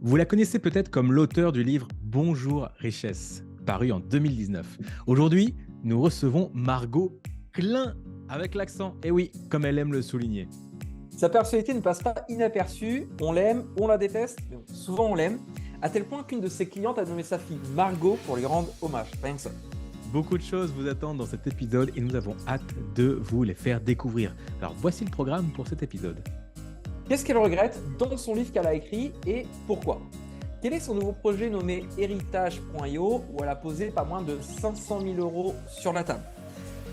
Vous la connaissez peut-être comme l'auteur du livre Bonjour Richesse, paru en 2019. Aujourd'hui, nous recevons Margot Klein, avec l'accent. Et oui, comme elle aime le souligner. Sa personnalité ne passe pas inaperçue, on l'aime, on la déteste, mais souvent on l'aime, à tel point qu'une de ses clientes a nommé sa fille Margot pour lui rendre hommage, rien que ça. Beaucoup de choses vous attendent dans cet épisode et nous avons hâte de vous les faire découvrir. Alors voici le programme pour cet épisode. Qu'est-ce qu'elle regrette dans son livre qu'elle a écrit et pourquoi? Quel est son nouveau projet nommé Héritage.io où elle a posé pas moins de 500 000 € sur la table?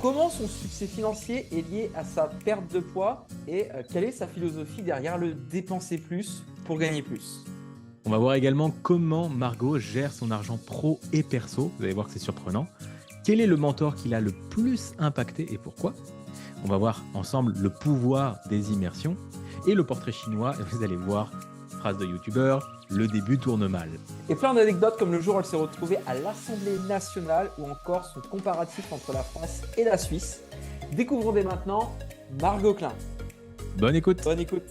Comment son succès financier est lié à sa perte de poids et quelle est sa philosophie derrière le dépenser plus pour gagner plus? On va voir également comment Margot gère son argent pro et perso. Vous allez voir que c'est surprenant. Quel est le mentor qui l'a le plus impacté et pourquoi? On va voir ensemble le pouvoir des immersions et le portrait chinois. Et vous allez voir, phrase de youtubeur, le début tourne mal. Et plein d'anecdotes comme le jour où elle s'est retrouvée à l'Assemblée nationale ou encore son comparatif entre la France et la Suisse. Découvrons dès maintenant Margot Klein. Bonne écoute. Bonne écoute.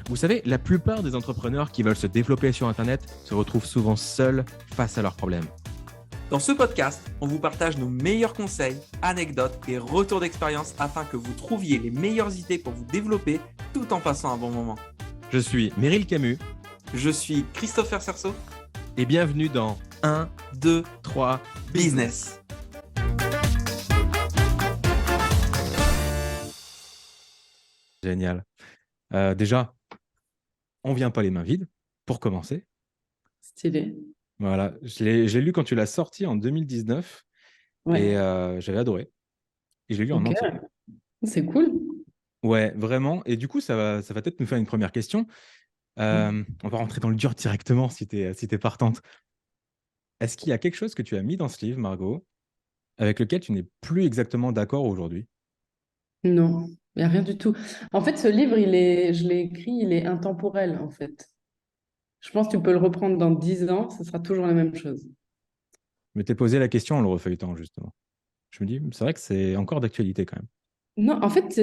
Vous savez, la plupart des entrepreneurs qui veulent se développer sur Internet se retrouvent souvent seuls face à leurs problèmes. Dans ce podcast, on vous partage nos meilleurs conseils, anecdotes et retours d'expérience afin que vous trouviez les meilleures idées pour vous développer tout en passant un bon moment. Je suis Meryl Camus. Je suis Christopher Cerceau. Et bienvenue dans 1, 2, 3 Business. Génial. Déjà, on vient pas les mains vides, pour commencer. Stylé. Voilà, je l'ai lu quand tu l'as sorti en 2019 Ouais. et j'avais adoré. Et je l'ai lu en Ok. entier. C'est cool. Ouais, vraiment. Et du coup, ça va peut-être nous faire une première question. On va rentrer dans le dur directement si t'es partante. Est-ce qu'il y a quelque chose que tu as mis dans ce livre, Margot, avec lequel tu n'es plus exactement d'accord aujourd'hui? Non, il n'y a rien du tout. En fait, ce livre, je l'ai écrit, il est intemporel, en fait. Je pense que tu peux le reprendre dans 10 ans, ce sera toujours la même chose. Je m'étais posé la question en le refeuilletant, justement. Je me dis, c'est vrai que c'est encore d'actualité quand même. Non, en fait,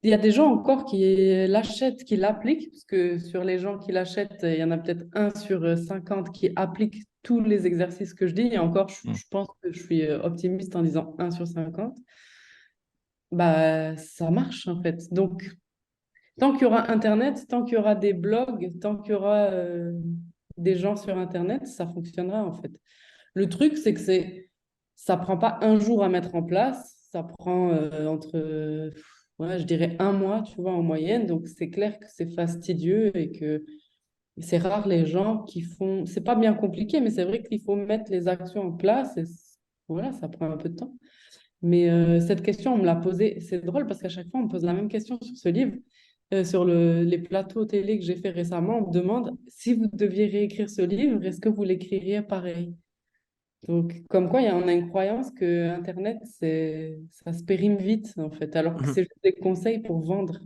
il y a des gens encore qui l'achètent, qui l'appliquent, parce que sur les gens qui l'achètent, il y en a peut-être 1 sur 50 qui applique tous les exercices que je dis. Et encore, je pense que je suis optimiste en disant 1 sur 50. Bah, ça marche, en fait. Donc, tant qu'il y aura Internet, tant qu'il y aura des blogs, tant qu'il y aura des gens sur Internet, ça fonctionnera en fait. Le truc, c'est que ça prend pas un jour à mettre en place, ça prend ouais, je dirais 1 mois, tu vois, en moyenne. Donc, c'est clair que c'est fastidieux et que c'est rare les gens qui font... C'est pas bien compliqué, mais c'est vrai qu'il faut mettre les actions en place et voilà, ça prend un peu de temps. Mais cette question, on me l'a posée. C'est drôle parce qu'à chaque fois, on me pose la même question sur ce livre. Sur les plateaux télé que j'ai fait récemment, on me demande si vous deviez réécrire ce livre, est-ce que vous l'écririez pareil? Donc, comme quoi, on a une croyance que Internet, ça se périme vite, en fait, alors que c'est juste des conseils pour vendre.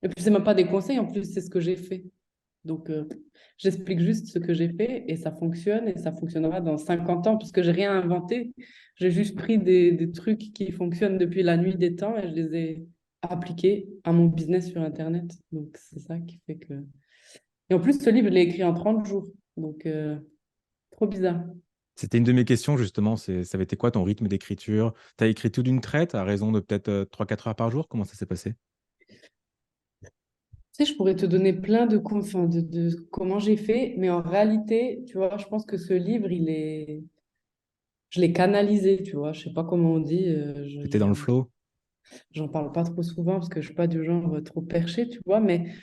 Et puis, c'est même pas des conseils, en plus, c'est ce que j'ai fait. Donc, j'explique juste ce que j'ai fait et ça fonctionne et ça fonctionnera dans 50 ans puisque j'ai rien inventé. J'ai juste pris des trucs qui fonctionnent depuis la nuit des temps et je les ai appliqués à mon business sur Internet. Donc, c'est ça qui fait que... Et en plus, ce livre, je l'ai écrit en 30 jours. Donc, trop bizarre. C'était une de mes questions, justement. Ça avait été quoi ton rythme d'écriture? Tu as écrit tout d'une traite à raison de peut-être 3-4 heures par jour? Comment ça s'est passé? Tu sais, je pourrais te donner plein enfin, de comment j'ai fait, mais en réalité, tu vois, je pense que ce livre, je l'ai canalisé, tu vois. Je sais pas comment on dit. Tu étais dans le flow? J'en parle pas trop souvent parce que je suis pas du genre trop perché, tu vois, mais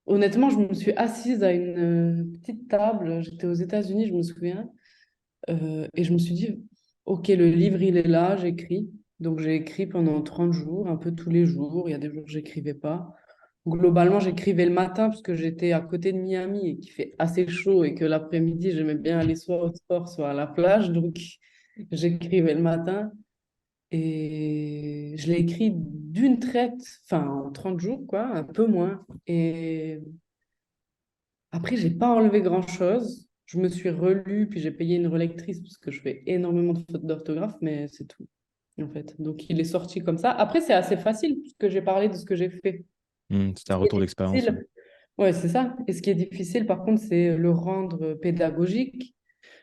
honnêtement, je me suis assise à une petite table, j'étais aux États-Unis, je me souviens, et je me suis dit, ok, le livre, il est là, j'écris. Donc j'ai écrit pendant 30 jours, un peu tous les jours, il y a des jours où j'écrivais pas. Globalement, j'écrivais le matin parce que j'étais à côté de Miami et qu'il fait assez chaud et que l'après-midi, j'aimais bien aller soit au sport, soit à la plage, donc j'écrivais le matin. Et je l'ai écrit d'une traite, enfin en 30 jours, quoi, un peu moins. Et après, j'ai pas enlevé grand-chose. Je me suis relue, puis j'ai payé une relectrice parce que je fais énormément de fautes d'orthographe, mais c'est tout. en fait. Donc, il est sorti comme ça. Après, c'est assez facile, puisque j'ai parlé de ce que j'ai fait. C'est un Ce qui retour est d'expérience. difficile, ouais, c'est ça. Et ce qui est difficile, par contre, c'est le rendre pédagogique,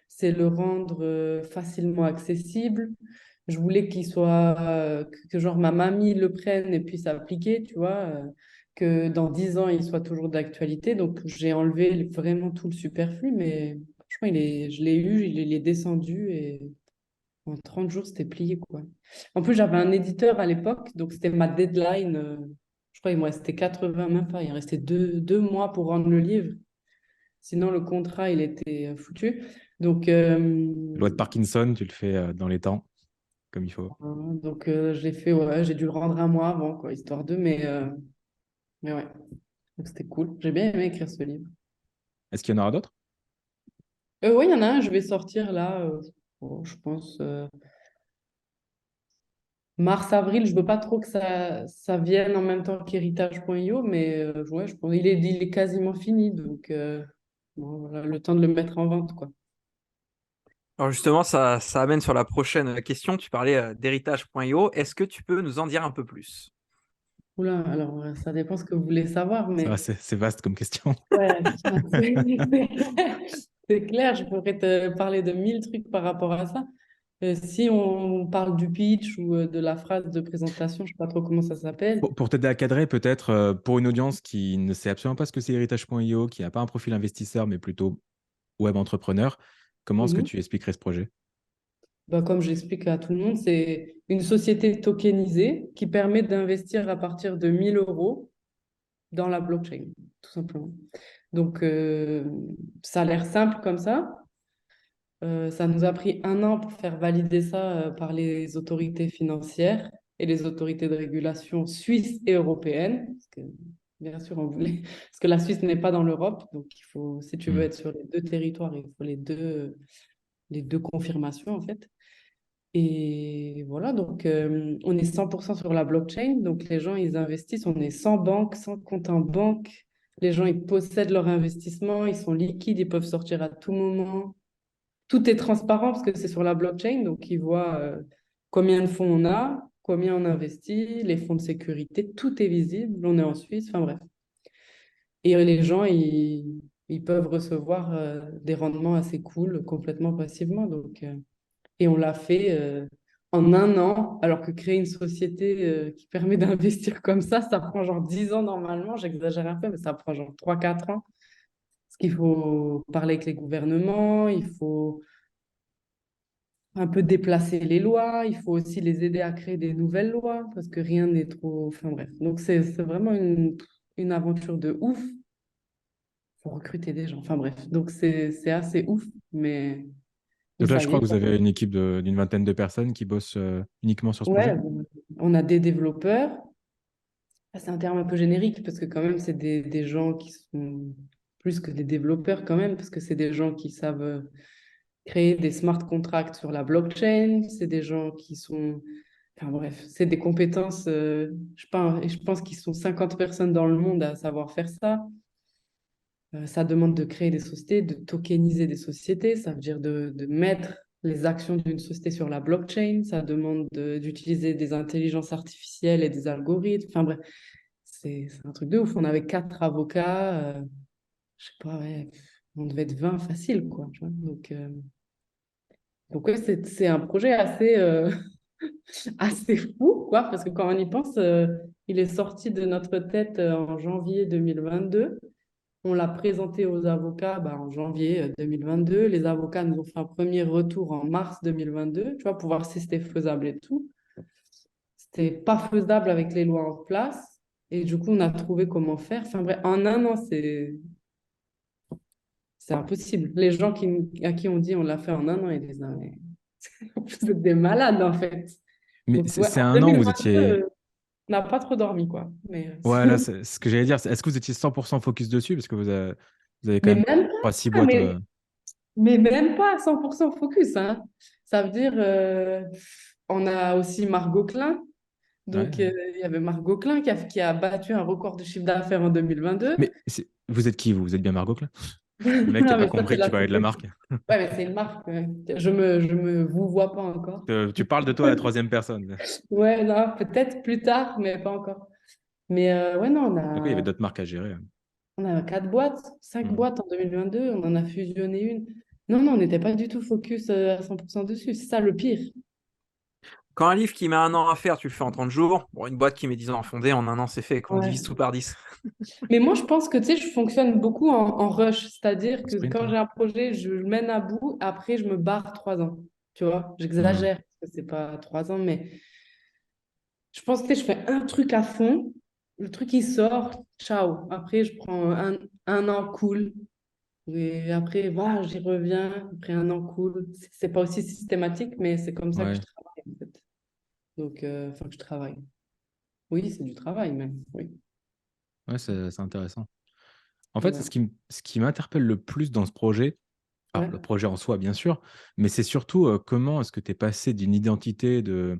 c'est le rendre facilement accessible. Je voulais qu'il soit, que genre ma mamie le prenne et puisse appliquer, tu vois, que dans 10 ans, il soit toujours d'actualité. Donc, j'ai enlevé vraiment tout le superflu, mais franchement, je l'ai eu, il est descendu et en 30 jours, c'était plié, quoi. En plus, j'avais un éditeur à l'époque, donc c'était ma deadline. Je crois qu'il me restait 80, même pas, il restait deux mois pour rendre le livre. Sinon, le contrat, il était foutu. Donc, Loi de Parkinson, tu le fais dans les temps, comme il faut. je l'ai fait, ouais, j'ai dû le rendre un mois avant, quoi, histoire de, mais ouais, donc c'était cool. J'ai bien aimé écrire ce livre. Est-ce qu'il y en aura d'autres? Oui, il y en a un, je vais sortir là, je pense, mars-avril. Je veux pas trop que ça vienne en même temps qu'héritage.io, mais ouais, je pense il est quasiment fini, donc bon, voilà, le temps de le mettre en vente, quoi. Alors justement, ça amène sur la prochaine question. Tu parlais d'héritage.io. Est-ce que tu peux nous en dire un peu plus? Oula, alors ça dépend ce que vous voulez savoir, Ça va, mais c'est vaste comme question. ouais, c'est clair, je pourrais te parler de 1000 trucs par rapport à ça. Si on parle du pitch ou de la phrase de présentation, je sais pas trop comment ça s'appelle. Pour t'aider à cadrer, peut-être pour une audience qui ne sait absolument pas ce que c'est héritage.io, qui n'a pas un profil investisseur, mais plutôt web entrepreneur, comment est-ce que Mhm. tu expliquerais ce projet? Bah, comme j'explique à tout le monde, c'est une société tokenisée qui permet d'investir à partir de 1000 euros dans la blockchain, tout simplement. Donc, ça a l'air simple comme ça. Ça nous a pris un an pour faire valider ça par les autorités financières et les autorités de régulation suisses et européennes. Parce que, bien sûr, on voulait... Parce que la Suisse n'est pas dans l'Europe, donc il faut, si tu veux Hmm. être sur les deux territoires, il faut les deux confirmations, en fait. Et voilà, donc on est 100% sur la blockchain. Donc les gens, ils investissent. On est sans banque, sans compte en banque. Les gens, ils possèdent leur investissement. Ils sont liquides. Ils peuvent sortir à tout moment. Tout est transparent parce que c'est sur la blockchain. Donc ils voient combien de fonds on a, combien on investit, les fonds de sécurité. Tout est visible. On est en Suisse. Enfin bref. Et les gens, ils peuvent recevoir des rendements assez cool complètement passivement. Donc, et on l'a fait en un an, alors que créer une société qui permet d'investir comme ça prend genre 10 ans normalement. J'exagère un peu, mais ça prend genre 3 4 ans. Parce qu'il faut parler avec les gouvernements, il faut un peu déplacer les lois, il faut aussi les aider à créer des nouvelles lois, parce que rien n'est trop... Enfin bref, donc c'est vraiment une aventure de ouf. Il faut recruter des gens. Enfin bref, donc c'est assez ouf, mais Donc là, ça je y crois est, que vous quoi. avez une équipe d'une vingtaine de personnes qui bossent uniquement sur ce projet. Ouais, on a des développeurs. Ah, c'est un terme un peu générique parce que quand même, c'est des gens qui sont plus que des développeurs quand même, parce que c'est des gens qui savent créer des smart contracts sur la blockchain, c'est des gens qui sont... Enfin bref, c'est des compétences, je pense qu'ils sont 50 personnes dans le monde à savoir faire ça. Ça demande de créer des sociétés, de tokeniser des sociétés, ça veut dire de mettre les actions d'une société sur la blockchain, ça demande d'utiliser des intelligences artificielles et des algorithmes. Enfin bref, c'est un truc de ouf. On avait 4 avocats, je sais pas, ouais, on devait être 20 facile, quoi. Tu vois. Donc ouais, c'est un projet assez, assez fou, quoi, parce que quand on y pense, il est sorti de notre tête en janvier 2022. On l'a présenté aux avocats bah, en janvier 2022. Les avocats nous ont fait un premier retour en mars 2022, tu vois, pour voir si c'était faisable et tout. C'était pas faisable avec les lois en place. Et du coup, on a trouvé comment faire. Enfin bref, en un an, c'est impossible. Les gens à qui on dit on l'a fait en un an, ils disent, non, mais vous êtes des malades, en fait. Mais Donc, c'est ouais, c'est en un an où vous 2022, étiez. on n'a pas trop dormi, quoi. Ouais, là, c'est ce que j'allais dire. Est-ce que vous étiez 100% focus dessus? Parce que vous avez quand Mais même même 3-6 pas, boîtes. mais même pas à 100% focus, hein. Ça veut dire, on a aussi Margot Klein. Ouais. Donc, il y avait Margot Klein qui a battu un record de chiffre d'affaires en 2022. Mais vous êtes qui, vous? Vous êtes bien Margot, là? Le mec qui Non, n'a pas mais ça, c'est compris que tu la parlais de la marque. sous-traitance. Ouais, mais c'est une marque. Ouais. Je me vous vois pas encore. Tu parles de toi à la troisième personne. Ouais, non, peut-être plus tard, mais pas encore. Mais ouais, non, Donc, oui, il y avait d'autres marques à gérer. on a 4 boîtes, 5 boîtes en 2022, on en a fusionné une. Non, non, on n'était pas du tout focus à 100% dessus. C'est ça le pire. Quand un livre qui met 1 an à faire, tu le fais en 30 jours. Bon, une boîte qui met 10 ans à fonder, en 1 an, c'est fait. Qu'on Ouais. divise tout par 10. Mais moi, je pense que tu sais, je fonctionne beaucoup en rush, c'est-à-dire que Sprint, quand ouais. j'ai un projet, je le mène à bout, après, je me barre 3 ans. Tu vois, Hmm. j'exagère, parce que c'est pas 3 ans, mais je pense que tu sais, je fais un truc à fond, le truc il sort, ciao. Après, je prends un an cool, et après, voilà, j'y reviens, après un an cool. C'est pas aussi systématique, mais c'est comme ça que je Ouais, travaille, en fait. Donc, enfin, que je travaille. Oui, c'est du travail, même. Oui. ouais, c'est intéressant. En fait, Voilà. ce qui m'interpelle le plus dans ce projet, alors le Ouais. projet en soi, bien sûr, mais c'est surtout comment est-ce que tu es passé d'une identité de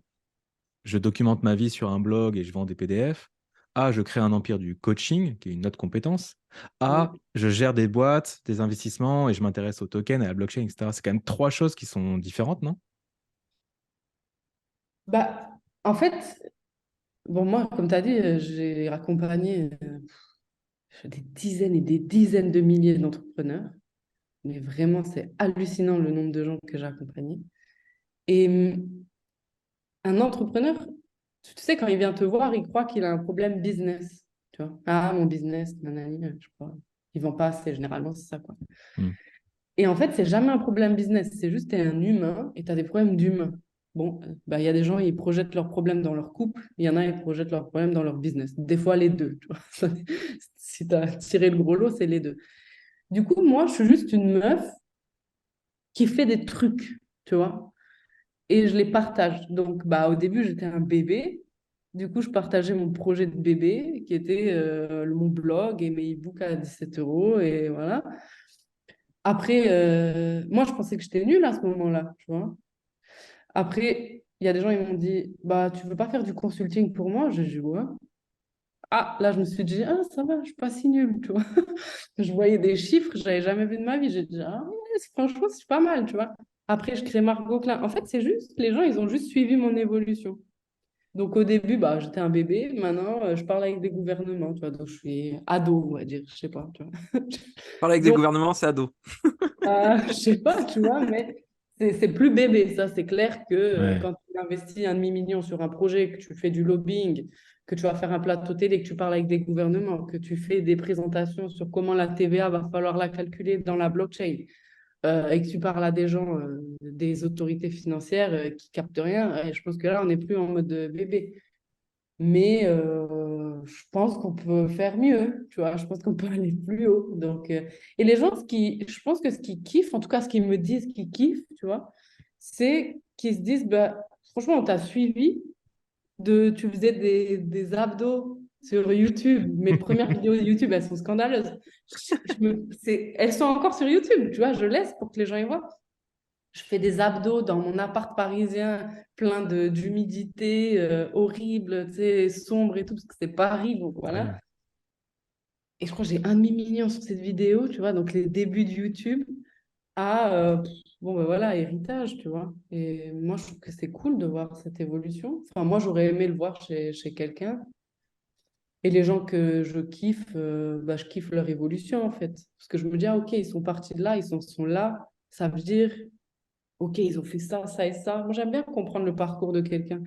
je documente ma vie sur un blog et je vends des PDF, à je crée un empire du coaching, qui est une autre compétence, Ouais. à je gère des boîtes, des investissements et je m'intéresse aux tokens, à la blockchain, etc. C'est quand même trois choses qui sont différentes, non? Bah, en fait, bon, moi, comme tu as dit, j'ai accompagné des dizaines et des dizaines de milliers d'entrepreneurs. Mais vraiment, c'est hallucinant le nombre de gens que j'ai accompagnés. Et un entrepreneur, tu sais, quand il vient te voir, il croit qu'il a un problème business. Tu vois, ah, mon business, nanani, je crois. Il vend pas assez, généralement, c'est ça, quoi. Hmm. Et en fait, c'est jamais un problème business. C'est juste que tu es un humain et tu as des problèmes d'humain. Bon, bah, il y a des gens, ils projettent leurs problèmes dans leur couple. Il y en a, ils projettent leurs problèmes dans leur business. Des fois, les deux. Tu vois. Si tu as tiré le gros lot, c'est les deux. Du coup, moi, je suis juste une meuf qui fait des trucs, tu vois, et je les partage. Donc, bah, au début, j'étais un bébé. Du coup, je partageais mon projet de bébé, qui était mon blog et mes e-books à 17 euros. Et voilà. Après, moi, je pensais que j'étais nulle à ce moment-là, tu vois. Après, il y a des gens, ils m'ont dit, bah, tu veux pas faire du consulting pour moi? J'ai dit, ouais. Ah, là, je me suis dit, ah, ça va, je suis pas si nulle, tu vois. Je voyais des chiffres que je n'avais jamais vu de ma vie. J'ai dit, ah, ouais, franchement, c'est pas mal, tu vois. Après, je crée Margot Klein. En fait, c'est juste, les gens, ils ont juste suivi mon évolution. Donc, au début, bah, j'étais un bébé. Maintenant, je parle avec des gouvernements, tu vois. Donc, je suis ado, on va dire. Je sais pas, tu vois. Parler avec des Donc, gouvernements, c'est ado. je sais pas, tu vois, mais c'est plus bébé, ça. C'est clair que Ouais. quand tu investis un demi-million sur un projet, que tu fais du lobbying, que tu vas faire un plateau télé, que tu parles avec des gouvernements, que tu fais des présentations sur comment la TVA va falloir la calculer dans la blockchain, et que tu parles à des gens, des autorités financières qui captent rien, je pense que là, on n'est plus en mode bébé. Mais je pense qu'on peut faire mieux, tu vois. Je pense qu'on peut aller plus haut. Donc, et les gens, je pense que ce qu'ils kiffent, en tout cas ce qu'ils me disent qu'ils kiffent, tu vois, c'est qu'ils se disent, bah, franchement, on t'a suivi, tu faisais des abdos sur YouTube. Mes premières vidéos YouTube, elles sont scandaleuses. Elles sont encore sur YouTube, tu vois, je laisse pour que les gens y voient. Je fais des abdos dans mon appart parisien, plein d'humidité, horrible, tu sais, sombre et tout, parce que c'est Paris, donc Ouais. voilà. Et je crois que j'ai 1 demi-million sur cette vidéo, tu vois, donc les débuts de YouTube à, bon ben voilà, héritage, tu vois. Et moi, je trouve que c'est cool de voir cette évolution. Enfin, moi, j'aurais aimé le voir chez quelqu'un. Et les gens que je kiffe, bah, je kiffe leur évolution, en fait. Parce que je me dis, ah, ok, ils sont partis de là, ils sont là. Ça veut dire, ok, ils ont fait ça, ça et ça. Moi, j'aime bien comprendre le parcours de quelqu'un.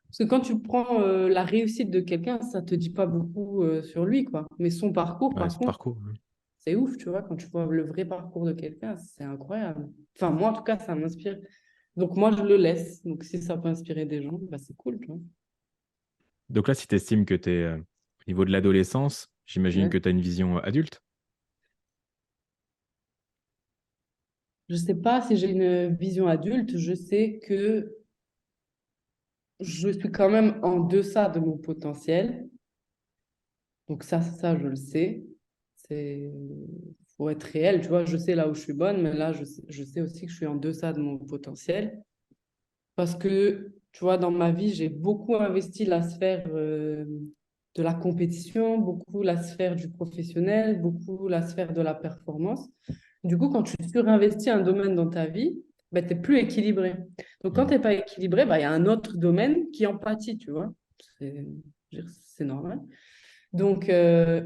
Parce que quand tu prends la réussite de quelqu'un, ça te dit pas beaucoup sur lui, quoi. Mais son parcours, Ouais, par ce contre, parcours. Ouais. c'est ouf, tu vois, quand tu vois le vrai parcours de quelqu'un, c'est incroyable. Enfin, moi, en tout cas, ça m'inspire. Donc, moi, je le laisse. Donc, si ça peut inspirer des gens, bah, c'est cool, tu vois. Donc là, si tu estimes que tu es au niveau de l'adolescence, j'imagine Ouais. que tu as une vision adulte. Je sais pas si j'ai une vision adulte. Je sais que je suis quand même en deçà de mon potentiel. Donc, ça, je le sais. C'est faut être réel, tu vois. Je sais là où je suis bonne, mais là, je sais aussi que je suis en deçà de mon potentiel. Parce que, tu vois, dans ma vie, j'ai beaucoup investi la sphère de la compétition, beaucoup la sphère du professionnel, beaucoup la sphère de la performance. Du coup, quand tu surinvestis un domaine dans ta vie, ben, tu n'es plus équilibré. Donc, quand tu n'es pas équilibré, ben, il y a un autre domaine qui en pâtit, tu vois. C'est normal. Donc,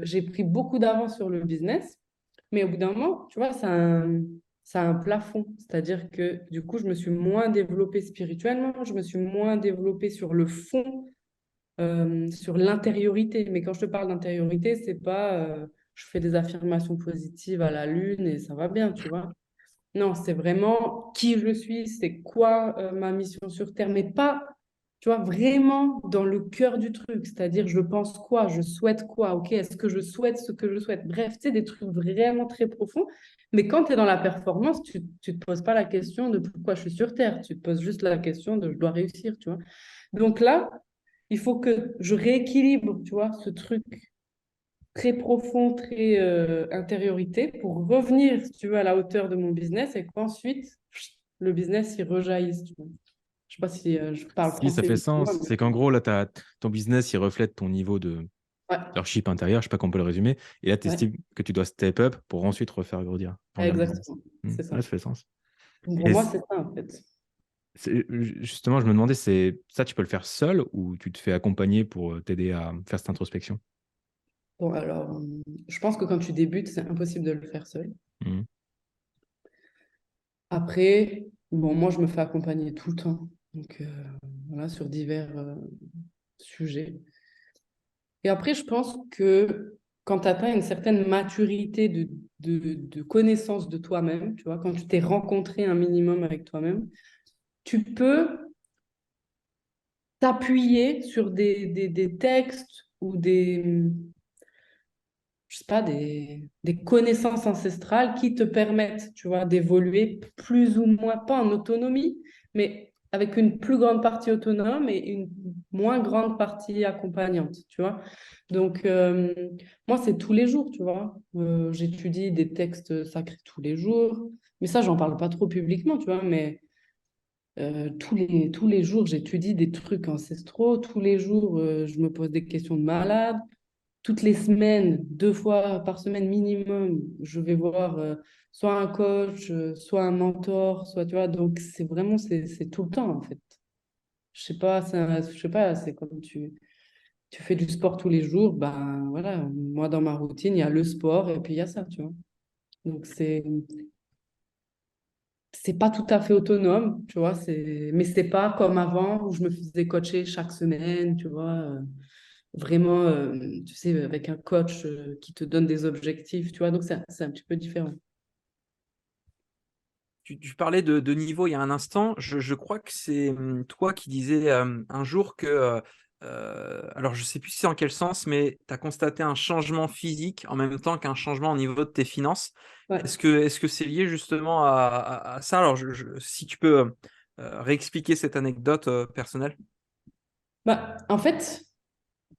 j'ai pris beaucoup d'avance sur le business, mais au bout d'un moment, tu vois, ça a un plafond. C'est-à-dire que du coup, je me suis moins développée spirituellement, je me suis moins développée sur le fond, sur l'intériorité. Mais quand je te parle d'intériorité, c'est pas je fais des affirmations positives à la lune et ça va bien, tu vois. Non, c'est vraiment qui je suis, c'est quoi ma mission sur Terre, mais pas, tu vois, vraiment dans le cœur du truc. C'est-à-dire, je pense quoi, je souhaite quoi, ok, est-ce que je souhaite ce que je souhaite? Bref, tu sais, des trucs vraiment très profonds. Mais quand tu es dans la performance, tu ne te poses pas la question de pourquoi je suis sur Terre. Tu te poses juste la question de je dois réussir, tu vois. Donc là, il faut que je rééquilibre, tu vois, ce truc très profond, très intériorité pour revenir, si tu veux, à la hauteur de mon business et qu'ensuite, le business, il rejaillisse. Tu vois. Je sais pas si je parle Si, ça français fait ou pas, sens. mais C'est qu'en gros, là, ton business, il reflète ton niveau de ouais, leadership intérieur, je sais pas comment on peut le résumer. Et là, tu ouais, estimes que tu dois step up pour ensuite refaire grandir le business. exactement. C'est ça. Ouais, ça fait sens. Donc, pour Et moi, c'est ça, en fait. justement, je me demandais, c'est ça, tu peux le faire seul ou tu te fais accompagner pour t'aider à faire cette introspection? Bon, alors, je pense que quand tu débutes, c'est impossible de le faire seul. Mhm. Après, bon, moi, je me fais accompagner tout le temps. Donc, voilà, sur divers sujets. Et après, je pense que quand tu atteins une certaine maturité de connaissance de toi-même, tu vois, quand tu t'es rencontré un minimum avec toi-même, tu peux t'appuyer sur des textes ou je sais pas, des connaissances ancestrales qui te permettent, tu vois, d'évoluer plus ou moins, pas en autonomie, mais avec une plus grande partie autonome et une moins grande partie accompagnante, tu vois. Donc, moi, c'est tous les jours, tu vois. J'étudie des textes sacrés tous les jours, mais ça, j'en parle pas trop publiquement, tu vois, mais tous les jours, j'étudie des trucs ancestraux, tous les jours, je me pose des questions de malade toutes les semaines, 2 fois par semaine minimum, je vais voir soit un coach, soit un mentor, soit, tu vois, donc c'est vraiment, c'est tout le temps, en fait. Je sais pas, c'est comme tu fais du sport tous les jours, ben voilà, moi dans ma routine, il y a le sport et puis il y a ça, tu vois. Donc c'est pas tout à fait autonome, tu vois, mais c'est pas comme avant où je me faisais coacher chaque semaine, tu vois. Vraiment, tu sais, avec un coach qui te donne des objectifs, tu vois. Donc, c'est un petit peu différent. Tu parlais de niveau il y a un instant. Je crois que c'est toi qui disais un jour que, alors je sais plus si c'est en quel sens, mais tu as constaté un changement physique en même temps qu'un changement au niveau de tes finances. Ouais. Est-ce que c'est lié justement à ça? Alors, si tu peux réexpliquer cette anecdote personnelle. Bah, en fait,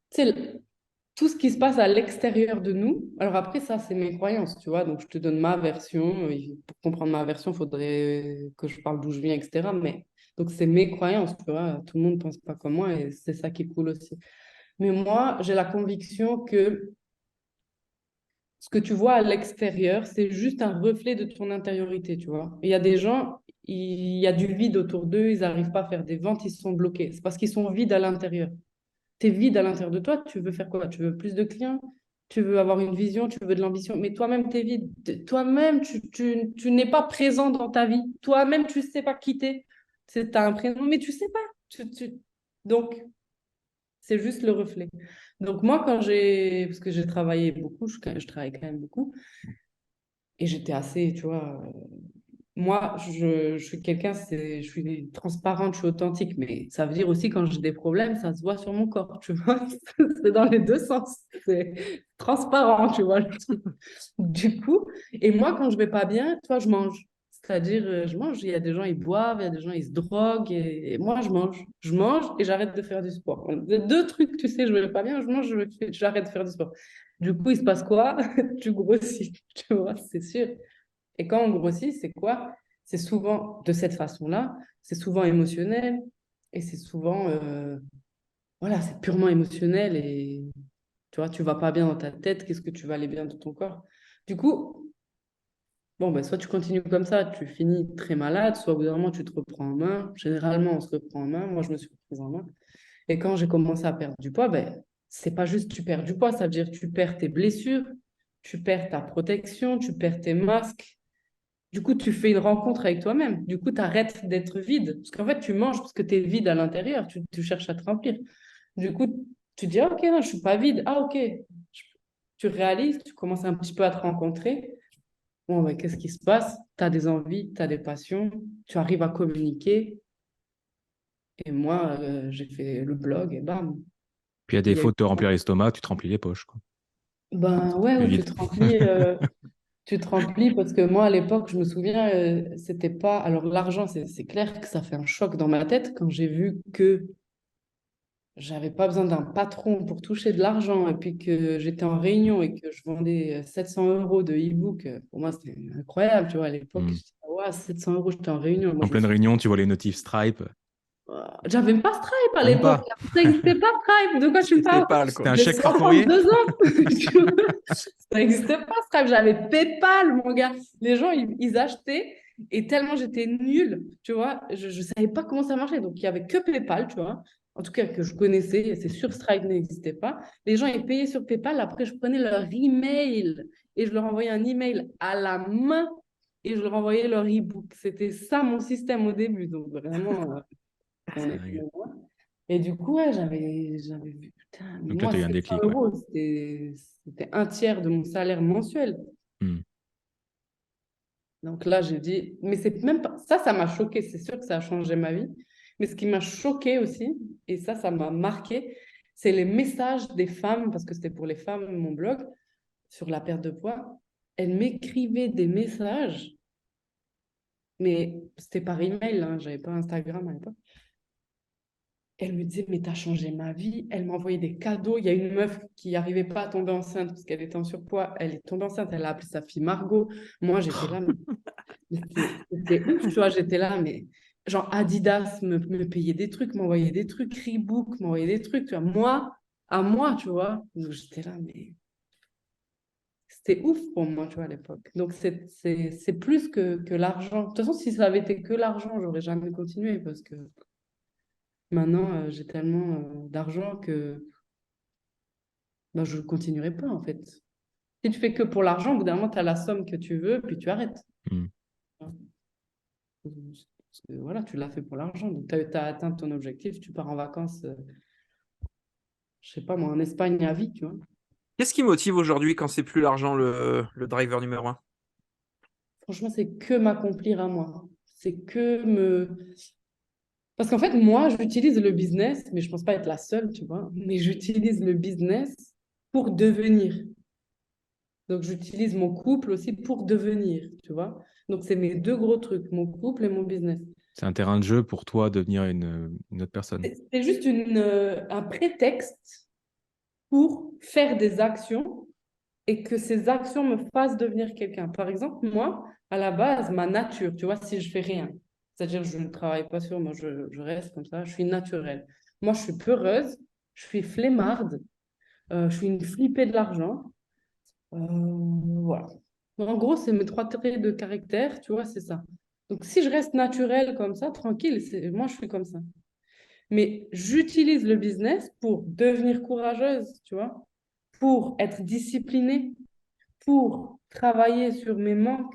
tu sais, tout ce qui se passe à l'extérieur de nous, alors après, ça, c'est mes croyances, tu vois. Donc, je te donne ma version. Pour comprendre ma version, il faudrait que je parle d'où je viens, etc. Mais donc, c'est mes croyances, tu vois. Tout le monde ne pense pas comme moi et c'est ça qui est cool aussi. Mais moi, j'ai la conviction que ce que tu vois à l'extérieur, c'est juste un reflet de ton intériorité, tu vois. Il y a des gens, il y a du vide autour d'eux, ils n'arrivent pas à faire des ventes, ils sont bloqués. C'est parce qu'ils sont vides à l'intérieur. Tu es vide à l'intérieur de toi, tu veux faire quoi? Tu veux plus de clients, tu veux avoir une vision, tu veux de l'ambition, mais toi-même, tu es vide. Toi-même, tu n'es pas présent dans ta vie. Toi-même, tu ne sais pas quitter. Tu as un prénom, mais tu ne sais pas. Donc, c'est juste le reflet. Donc moi, parce que j'ai travaillé beaucoup, je travaille quand même beaucoup, et j'étais assez, tu vois, moi, je suis quelqu'un, je suis transparente, je suis authentique, mais ça veut dire aussi quand j'ai des problèmes, ça se voit sur mon corps, tu vois, c'est dans les deux sens, c'est transparent, tu vois, le truc. Du coup, et moi, quand je vais pas bien, toi, je mange. C'est-à-dire, je mange, il y a des gens, ils boivent, il y a des gens, ils se droguent, et moi, je mange. Je mange et j'arrête de faire du sport. Deux trucs, tu sais, je vais pas bien, je mange, j'arrête de faire du sport. Du coup, il se passe quoi? Tu grossis, tu vois, c'est sûr. Et quand on grossit, c'est quoi? C'est souvent de cette façon-là, c'est souvent émotionnel, et c'est souvent, voilà, c'est purement émotionnel, et tu vois, tu vas pas bien dans ta tête, qu'est-ce que tu vas aller bien dans ton corps? Du coup, Bon, ben, soit tu continues comme ça, tu finis très malade, soit au bout d'un moment, tu te reprends en main. Généralement, on se reprend en main. Moi, je me suis reprise en main. Et quand j'ai commencé à perdre du poids, ben, c'est pas juste tu perds du poids, ça veut dire tu perds tes blessures, tu perds ta protection, tu perds tes masques. Du coup, tu fais une rencontre avec toi-même. Du coup, tu arrêtes d'être vide. Parce qu'en fait, tu manges parce que tu es vide à l'intérieur, tu cherches à te remplir. Du coup, tu dis, ah, ok, non, je suis pas vide. Ah, ok. Tu réalises, tu commences un petit peu à te rencontrer. Bon, ben, qu'est-ce qui se passe? Tu as des envies, tu as des passions, tu arrives à communiquer. Et moi, j'ai fait le blog et bam. Puis à Il y a défaut eu... de te remplir l'estomac, tu te remplis les poches, quoi. Ben C'est ouais, plus ou vite. tu te remplis parce que moi, à l'époque, je me souviens, c'était pas... Alors l'argent, c'est clair que ça fait un choc dans ma tête quand j'ai vu que j'avais pas besoin d'un patron pour toucher de l'argent et puis que j'étais en réunion et que je vendais 700 euros de e-book. Pour moi, c'était incroyable, tu vois, à l'époque. Hmm. Je disais, ouais, 700 euros, j'étais en réunion. Moi, En je me pleine suis... réunion, tu vois les notifs Stripe. J'avais même pas Stripe à Même l'époque. pas. Ça n'existait pas Stripe. De quoi tu me C'est parles? PayPal, C'était quoi. un J'ai chèque par courrier. 62 ans. Tu vois. Ça n'existait pas Stripe. J'avais PayPal, mon gars. Les gens, ils achetaient et tellement j'étais nulle, tu vois, je ne savais pas comment ça marchait. Donc, il n'y avait que PayPal, tu vois. En tout cas, que je connaissais. Et c'est sûr, Stripe n'existait pas. Les gens, ils payaient sur PayPal. Après, je prenais leur email et je leur envoyais un email à la main et je leur envoyais leur e-book. C'était ça mon système au début. Donc, vraiment, on C'est est dingue. et du coup, ouais, j'avais vu, putain, mais Donc là, moi, tu as eu un 700 déclic, ouais. euros, c'était un tiers de mon salaire mensuel. Hmm. Donc là, j'ai dit, mais c'est même pas, ça m'a choqué, c'est sûr que ça a changé ma vie. Mais ce qui m'a choqué aussi, et ça m'a marqué, c'est les messages des femmes, parce que c'était pour les femmes, mon blog, sur la perte de poids. Elles m'écrivaient des messages, mais c'était par email, hein, j'avais pas Instagram à l'époque. Elle me disait, mais t'as changé ma vie. Elle m'envoyait des cadeaux. Il y a une meuf qui n'arrivait pas à tomber enceinte parce qu'elle était en surpoids. Elle est tombée enceinte. Elle a appelé sa fille Margot. Moi, j'étais là, mais c'était ouf, tu vois. J'étais là, mais genre Adidas me payait des trucs, m'envoyait des trucs. Reebok m'envoyait des trucs, tu vois. Moi, à moi, tu vois. Donc, j'étais là, mais c'était ouf pour moi, tu vois, à l'époque. Donc, c'est plus que l'argent. De toute façon, si ça avait été que l'argent, j'aurais jamais continué parce que maintenant, j'ai tellement d'argent que ben, je ne continuerai pas en fait. Si tu fais que pour l'argent, au bout d'un moment, tu as la somme que tu veux, puis tu arrêtes. Hmm. Parce que, voilà, tu l'as fait pour l'argent. Donc, tu as atteint ton objectif, tu pars en vacances, je sais pas moi, en Espagne à vie, tu vois. Qu'est-ce qui motive aujourd'hui quand c'est plus l'argent le driver numéro un? Franchement, c'est que m'accomplir à moi. C'est que me... Parce qu'en fait, moi, j'utilise le business, mais je pense pas être la seule, tu vois. Mais j'utilise le business pour devenir. Donc, j'utilise mon couple aussi pour devenir, tu vois. Donc, c'est mes deux gros trucs, mon couple et mon business. C'est un terrain de jeu pour toi devenir une autre personne. C'est juste un prétexte pour faire des actions et que ces actions me fassent devenir quelqu'un. Par exemple, moi, à la base, ma nature, tu vois, si je fais rien, c'est-à-dire je ne travaille pas sur moi, je reste comme ça, je suis naturelle. Moi, je suis peureuse, je suis flemmarde, je suis une flippée de l'argent. Voilà. En gros, c'est mes trois traits de caractère, tu vois, c'est ça. Donc, si je reste naturelle comme ça, tranquille, moi, je suis comme ça. Mais j'utilise le business pour devenir courageuse, tu vois, pour être disciplinée, pour travailler sur mes manques.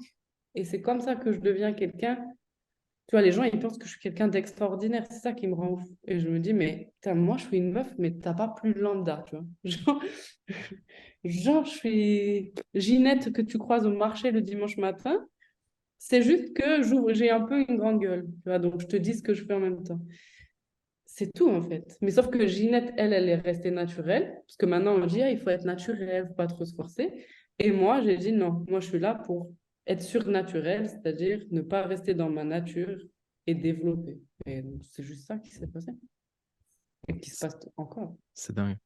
Et c'est comme ça que je deviens quelqu'un. Tu vois, les gens, ils pensent que je suis quelqu'un d'extraordinaire. C'est ça qui me rend ouf. Et je me dis, mais putain, moi, je suis une meuf, mais t'as pas plus de lambda, tu vois. Genre, je suis Ginette que tu croises au marché le dimanche matin. C'est juste que j'ai un peu une grande gueule. Tu vois, donc, je te dis ce que je fais en même temps. C'est tout, en fait. Mais sauf que Ginette, elle est restée naturelle. Parce que maintenant, on dit, ah, il faut être naturel, il ne faut pas trop se forcer. Et moi, j'ai dit, non, moi, je suis là pour être surnaturel, c'est-à-dire ne pas rester dans ma nature et développer. Et donc, c'est juste ça qui s'est passé. Et qui se passe encore. C'est dingue.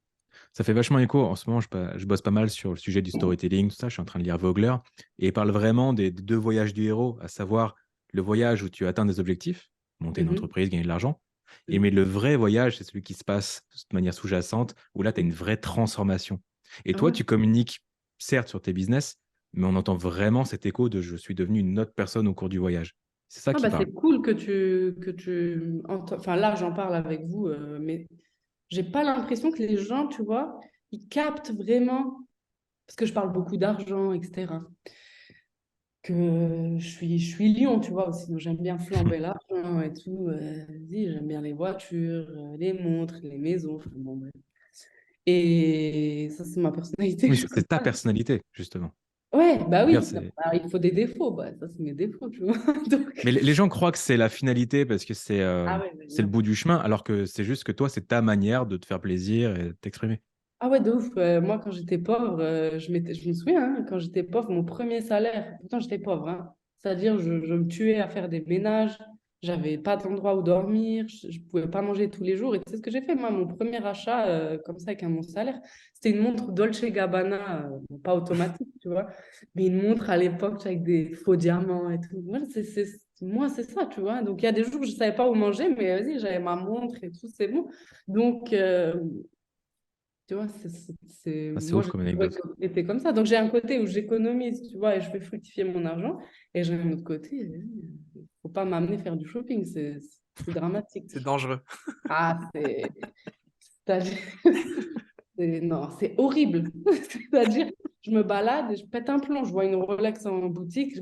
Ça fait vachement écho. En ce moment, je bosse pas mal sur le sujet du storytelling, tout ça. Je suis en train de lire Vogler. Et il parle vraiment des deux voyages du héros, à savoir le voyage où tu atteins des objectifs, monter une entreprise, gagner de l'argent. Mais le vrai voyage, c'est celui qui se passe de manière sous-jacente, où là, tu as une vraie transformation. Et Ah toi, ouais. tu communiques, certes, sur tes business, mais on entend vraiment cet écho de je suis devenu une autre personne au cours du voyage. C'est ça Ah qui bah parle. c'est cool enfin là j'en parle avec vous, mais j'ai pas l'impression que les gens, tu vois, ils captent vraiment, parce que je parle beaucoup d'argent, etc. Que je suis lion, tu vois, aussi, donc j'aime bien flamber l'argent et tout. Vas-y, j'aime bien les voitures, les montres, les maisons. Enfin, bon, bref. Et ça, c'est ma personnalité, je Oui, suis comme c'est ta ça. personnalité, justement. Ouais, bah Dire, oui, non, c'est... bah, il faut des défauts, bah, ça, c'est mes défauts, tu vois. Donc... Mais les gens croient que c'est la finalité parce que Ah ouais, mais c'est le non. bout du chemin, alors que c'est juste que toi, c'est ta manière de te faire plaisir et de t'exprimer. Ah ouais, de ouf. Moi, quand j'étais pauvre, je me souviens, hein, quand j'étais pauvre, mon premier salaire, pourtant j'étais pauvre, hein, c'est-à-dire je me tuais à faire des ménages, j'avais pas d'endroit où dormir, je pouvais pas manger tous les jours. Et tu sais ce que j'ai fait, moi, mon premier achat, comme ça, avec mon salaire, c'était une montre Dolce Gabbana, bon, pas automatique, tu vois, mais une montre à l'époque avec des faux diamants et tout. Moi, c'est ça, tu vois. Donc, il y a des jours où je savais pas où manger, mais vas-y, j'avais ma montre et tout, c'est bon. Donc, tu vois, Ah, c'est moi, ouf j'ai comme toujours anecdote. été comme ça. Donc, j'ai un côté où j'économise, tu vois, et je fais fructifier mon argent. Et j'ai un autre côté, faut pas m'amener faire du shopping, c'est dramatique. C'est dangereux. Ah, c'est-à-dire- non, c'est horrible. C'est-à-dire, je me balade et je pète un plomb. Je vois une Rolex en boutique,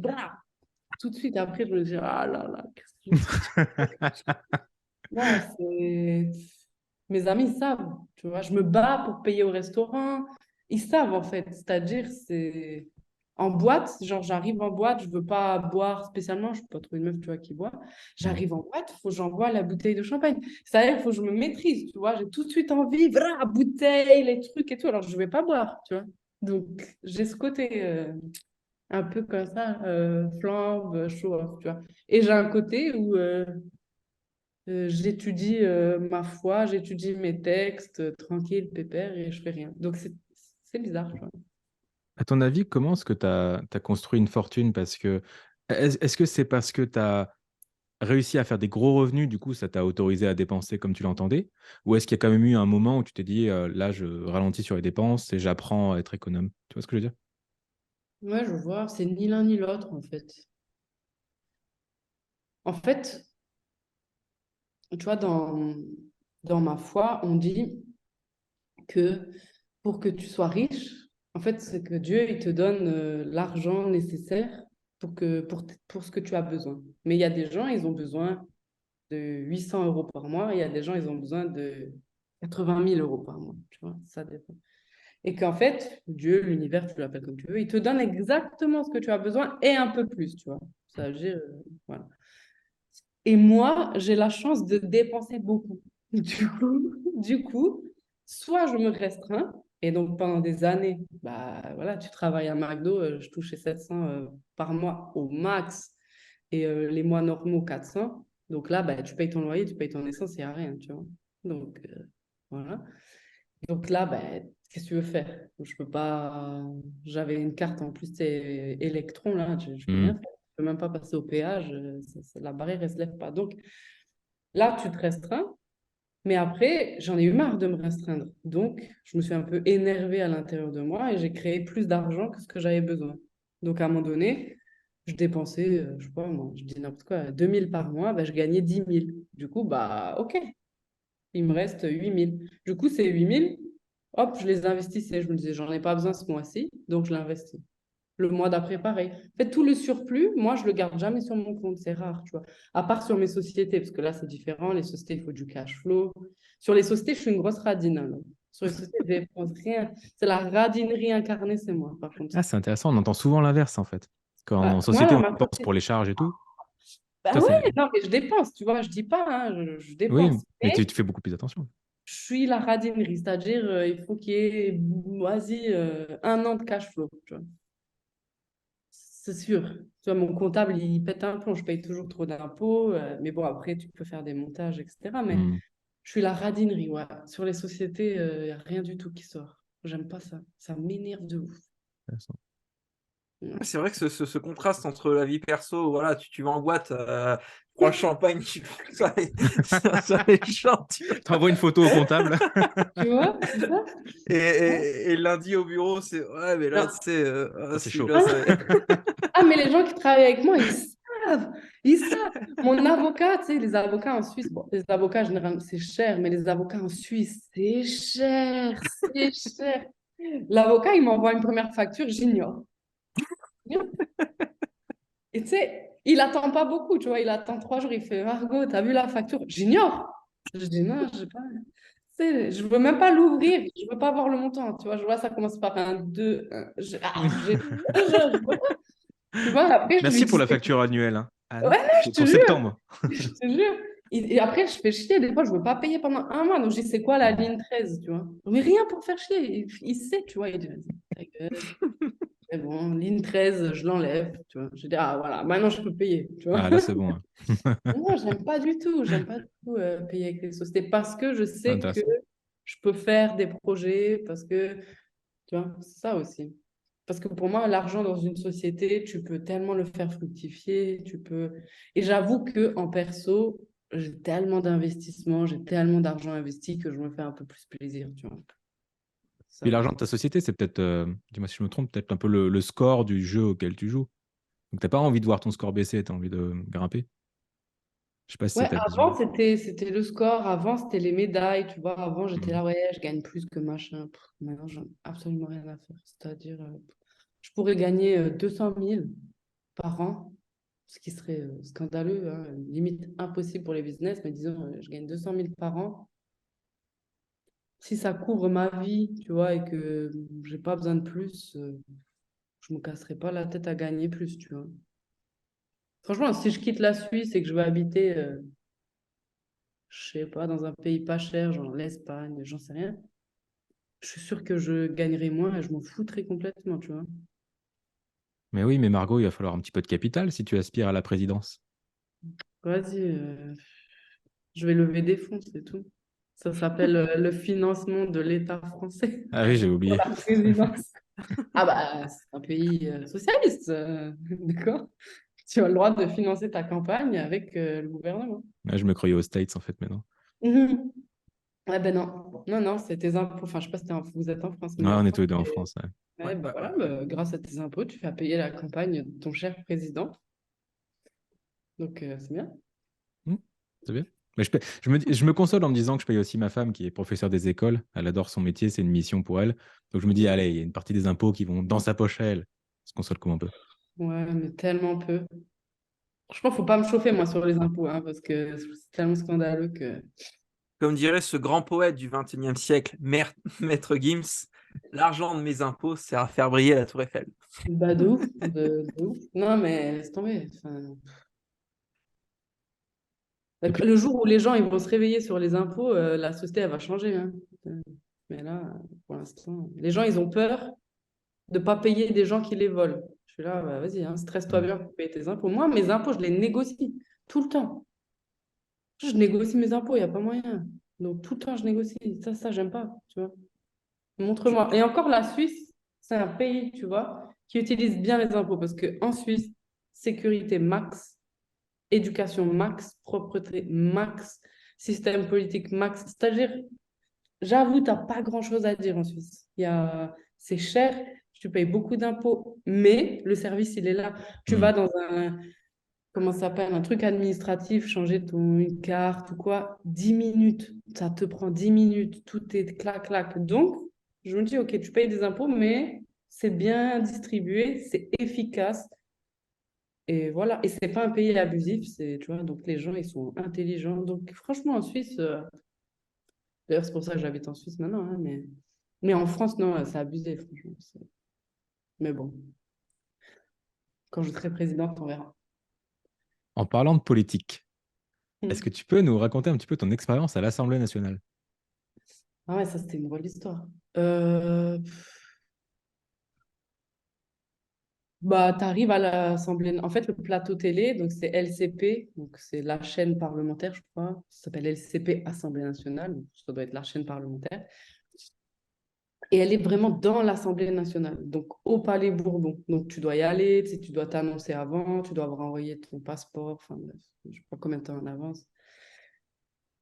tout de suite après, je me dis, ah là là, qu'est-ce que je me suis dit? Non, c'est... Mes amis ils savent, tu vois. Je me bats pour payer au restaurant. Ils savent, en fait. C'est-à-dire, c'est... En boîte, genre, j'arrive en boîte, je veux pas boire spécialement, je peux pas trouver une meuf, tu vois, qui boit. Mm. J'arrive en boîte, faut que j'envoie la bouteille de champagne. C'est-à-dire, il faut que je me maîtrise, tu vois. J'ai tout de suite envie, bouteille, les trucs et tout. Alors, je vais pas boire, tu vois. Donc, j'ai ce côté un peu comme ça, flambe, show off, tu vois. Et j'ai un côté où... j'étudie ma foi, j'étudie mes textes, tranquille, pépère, et je fais rien. Donc, c'est bizarre, tu vois. À ton avis, comment est-ce que tu as construit une fortune? Parce que est-ce que c'est parce que tu as réussi à faire des gros revenus, du coup, ça t'a autorisé à dépenser comme tu l'entendais? Ou est-ce qu'il y a quand même eu un moment où tu t'es dit, là, je ralentis sur les dépenses et j'apprends à être économe? Tu vois ce que je veux dire? Ouais, je vois, c'est ni l'un ni l'autre, en fait. En fait, tu vois, dans ma foi, on dit que pour que tu sois riche, en fait, c'est que Dieu, il te donne l'argent nécessaire pour ce que tu as besoin. Mais il y a des gens, ils ont besoin de 800 euros par mois, et il y a des gens, ils ont besoin de 80 000 euros par mois, tu vois, ça dépend. Et qu'en fait, Dieu, l'univers, tu l'appelles comme tu veux, il te donne exactement ce que tu as besoin et un peu plus, tu vois. Ça veut dire, voilà. Et moi, j'ai la chance de dépenser beaucoup. Du coup, soit je me restreins, et donc pendant des années, bah voilà, tu travailles à McDo, je touchais 700 par mois au max, et les mois normaux 400. Donc là, bah, tu payes ton loyer, tu payes ton essence, il n'y a rien, tu vois. Donc voilà. Donc là, ben, qu'est-ce que tu veux faire? Je peux pas. J'avais une carte en plus, c'est électron, là, je peux Hmm. rien faire. Je peux même pas passer au péage, la barrière, elle se lève pas. Donc là, tu te restreins, mais après, j'en ai eu marre de me restreindre. Donc, je me suis un peu énervée à l'intérieur de moi et j'ai créé plus d'argent que ce que j'avais besoin. Donc, à un moment donné, je dépensais, je sais pas, moi, je dis n'importe quoi, 2 000 par mois, ben, je gagnais 10 000. Du coup, bah, ok, il me reste 8 000. Du coup, ces 8 000, hop, je les investissais. Je me disais, j'en ai pas besoin ce mois-ci, donc je l'investis. Le mois d'après, pareil. En fait, tout le surplus, moi, je le garde jamais sur mon compte. C'est rare, tu vois. À part sur mes sociétés, parce que là, c'est différent. Les sociétés, il faut du cash flow. Sur les sociétés, je suis une grosse radine, hein, là. Sur les sociétés, je dépense rien. C'est la radinerie incarnée, c'est moi, par contre. Ah, c'est intéressant, on entend souvent l'inverse, en fait. Quand en Bah, société, voilà, on ma dépense pour société. les charges et tout. Bah Toi, ouais, c'est... non, mais je dépense, tu vois. Je dis pas, hein, je Oui, dépense. mais Mais tu fais beaucoup plus attention. je suis la radinerie, c'est-à-dire il faut qu'il y ait, vas-y, 1 an de cash flow, tu vois. C'est sûr. Tu vois, mon comptable, il pète un plomb, je paye toujours trop d'impôts, mais bon, après, tu peux faire des montages, etc. Mais Hmm. je suis la radinerie, ouais. Sur les sociétés, il n'y a rien du tout qui sort. J'aime pas ça. Ça m'énerve de ouf. Intéressant. C'est vrai que ce contraste entre la vie perso, voilà, tu vas en boîte, prends le champagne, tu ça ça les gens, tu vois? Tu envoies une photo au comptable. Tu vois, c'est ça? Ouais. Et lundi au bureau, c'est: «Ouais, mais là, Non. tu sais, Ça, c'est chaud. celui-là, ça» Ah, mais les gens qui travaillent avec moi, ils savent. Mon avocat, tu sais, les avocats en Suisse, bon, les avocats, généralement, c'est cher, mais les avocats en Suisse, c'est cher, c'est cher. L'avocat, il m'envoie une première facture, j'ignore. Et tu sais, il attend pas beaucoup, tu vois, il attend 3 jours, il fait, Margot, t'as vu la facture? J'ignore. Je dis, non, je pas. Tu sais, je veux même pas l'ouvrir, je veux pas voir le montant, tu vois, je vois, ça commence par un 2, je vois. Tu vois, après, je lui Merci pour dis, la facture annuelle. Hein. Ah ouais, non, non, je c'est te pour jure. septembre. Je te jure. Et après, je fais chier. Des fois, je veux pas payer pendant un mois. Donc, je dis, c'est quoi la ligne 13, tu vois? Mais rien pour faire chier. Il sait, tu vois. Il dit, vas-y, ta gueule. Mais bon, ligne 13, je l'enlève, tu vois. Je dis, ah, voilà, maintenant, je peux payer, tu vois. Ah là, c'est bon. Hein. Non, j'aime pas du tout. J'aime pas du tout payer avec les sociétés parce que je sais que Intéressant. je peux faire des projets, parce que, tu vois, c'est ça aussi. Parce que pour moi, l'argent dans une société, tu peux tellement le faire fructifier, tu peux... Et j'avoue que en perso, j'ai tellement d'investissements, j'ai tellement d'argent investi que je me fais un peu plus plaisir, tu vois. Puis Ça, l'argent de ta société, c'est peut-être, dis-moi si je me trompe, peut-être un peu le score du jeu auquel tu joues. Donc, t'as pas envie de voir ton score baisser, tu as envie de grimper. Je sais pas si c'est ouais, ta vision. avant, c'était le score, avant, c'était les médailles, tu vois. Avant, j'étais Mhm. là, ouais, je gagne plus que machin. Maintenant, j'en ai absolument rien à faire. C'est-à-dire, je pourrais gagner 200 000 par an, ce qui serait scandaleux, hein, limite impossible pour les business, mais disons, je gagne 200 000 par an. Si ça couvre ma vie, tu vois, et que j'ai pas besoin de plus, je me casserai pas la tête à gagner plus, tu vois. Franchement, si je quitte la Suisse et que je vais habiter, je sais pas, dans un pays pas cher, genre l'Espagne, j'en sais rien, je suis sûre que je gagnerai moins et je m'en foutrais complètement, tu vois. Mais oui, mais Margot, il va falloir un petit peu de capital si tu aspires à la présidence. Vas-y, je vais lever des fonds, c'est tout. Ça s'appelle le financement de l'État français Ah oui, j'ai pour oublié. la présidence. Ah bah, c'est un pays socialiste, d'accord? Tu as le droit de financer ta campagne avec le gouvernement. Là, je me croyais aux States, en fait, maintenant. Mhm. Ouais, ben non, non, non, c'est tes impôts. Enfin, je sais pas si vous êtes en France, mais Ah, en on est France, tous les deux en France. Ouais. ouais, ben voilà, ben, grâce à tes impôts, tu fais payer la campagne de ton cher président. Donc, c'est bien. Hmm, c'est bien. Mais je me console en me disant que je paye aussi ma femme qui est professeure des écoles. Elle adore son métier, c'est une mission pour elle. Donc je me dis, allez, il y a une partie des impôts qui vont dans sa poche à elle. On se console comme un peu. Ouais, mais tellement peu. Franchement, faut pas me chauffer, moi, sur les impôts, hein, parce que c'est tellement scandaleux que... Comme dirait ce grand poète du XXIe siècle, Maître Gims, l'argent de mes impôts sert à faire briller la tour Eiffel. Bah, de ouf, de ouf. Non, mais laisse tomber. Enfin, Et puis, le jour où les gens ils vont se réveiller sur les impôts, la société, elle va changer, hein. Mais là, pour l'instant, les gens, ils ont peur de ne pas payer des gens qui les volent. Je suis là, bah, vas-y, hein, stresse-toi hmm. bien pour payer tes impôts. Moi, mes impôts, je les négocie tout le temps. Je négocie mes impôts, il n'y a pas moyen. Donc, tout le temps, je négocie. Ça, j'aime pas, tu vois. Montre-moi. Et encore, la Suisse, c'est un pays, tu vois, qui utilise bien les impôts parce qu'en Suisse, sécurité max, éducation max, propreté max, système politique max. C'est-à-dire, j'avoue, tu n'as pas grand-chose à dire en Suisse. C'est cher, tu payes beaucoup d'impôts, mais le service, il est là. Tu Hmm. vas dans un, comment ça s'appelle, un truc administratif, changer une carte ou quoi, 10 minutes. Ça te prend 10 minutes, tout est clac-clac. Donc, je me dis, OK, tu payes des impôts, mais c'est bien distribué, c'est efficace. Et voilà, et c'est pas un pays abusif, tu vois, donc les gens, ils sont intelligents. Donc, franchement, en Suisse, d'ailleurs, c'est pour ça que j'habite en Suisse maintenant, hein, mais en France, non, c'est abusé, franchement. Mais bon, quand je serai présidente, on verra. En parlant de politique, est-ce Hmm. que tu peux nous raconter un petit peu ton expérience à l'Assemblée nationale? Ah ouais, ça, c'était une drôle d'histoire. Bah, tu arrives à l'Assemblée. En fait, le plateau télé, donc c'est LCP, donc c'est la chaîne parlementaire, je crois. Ça s'appelle LCP Assemblée nationale, donc ça doit être la chaîne parlementaire. Et elle est vraiment dans l'Assemblée nationale, donc au Palais Bourbon. Donc tu dois y aller, tu sais, tu dois t'annoncer avant, tu dois avoir envoyé ton passeport, enfin bref, je ne sais pas combien de temps en avance.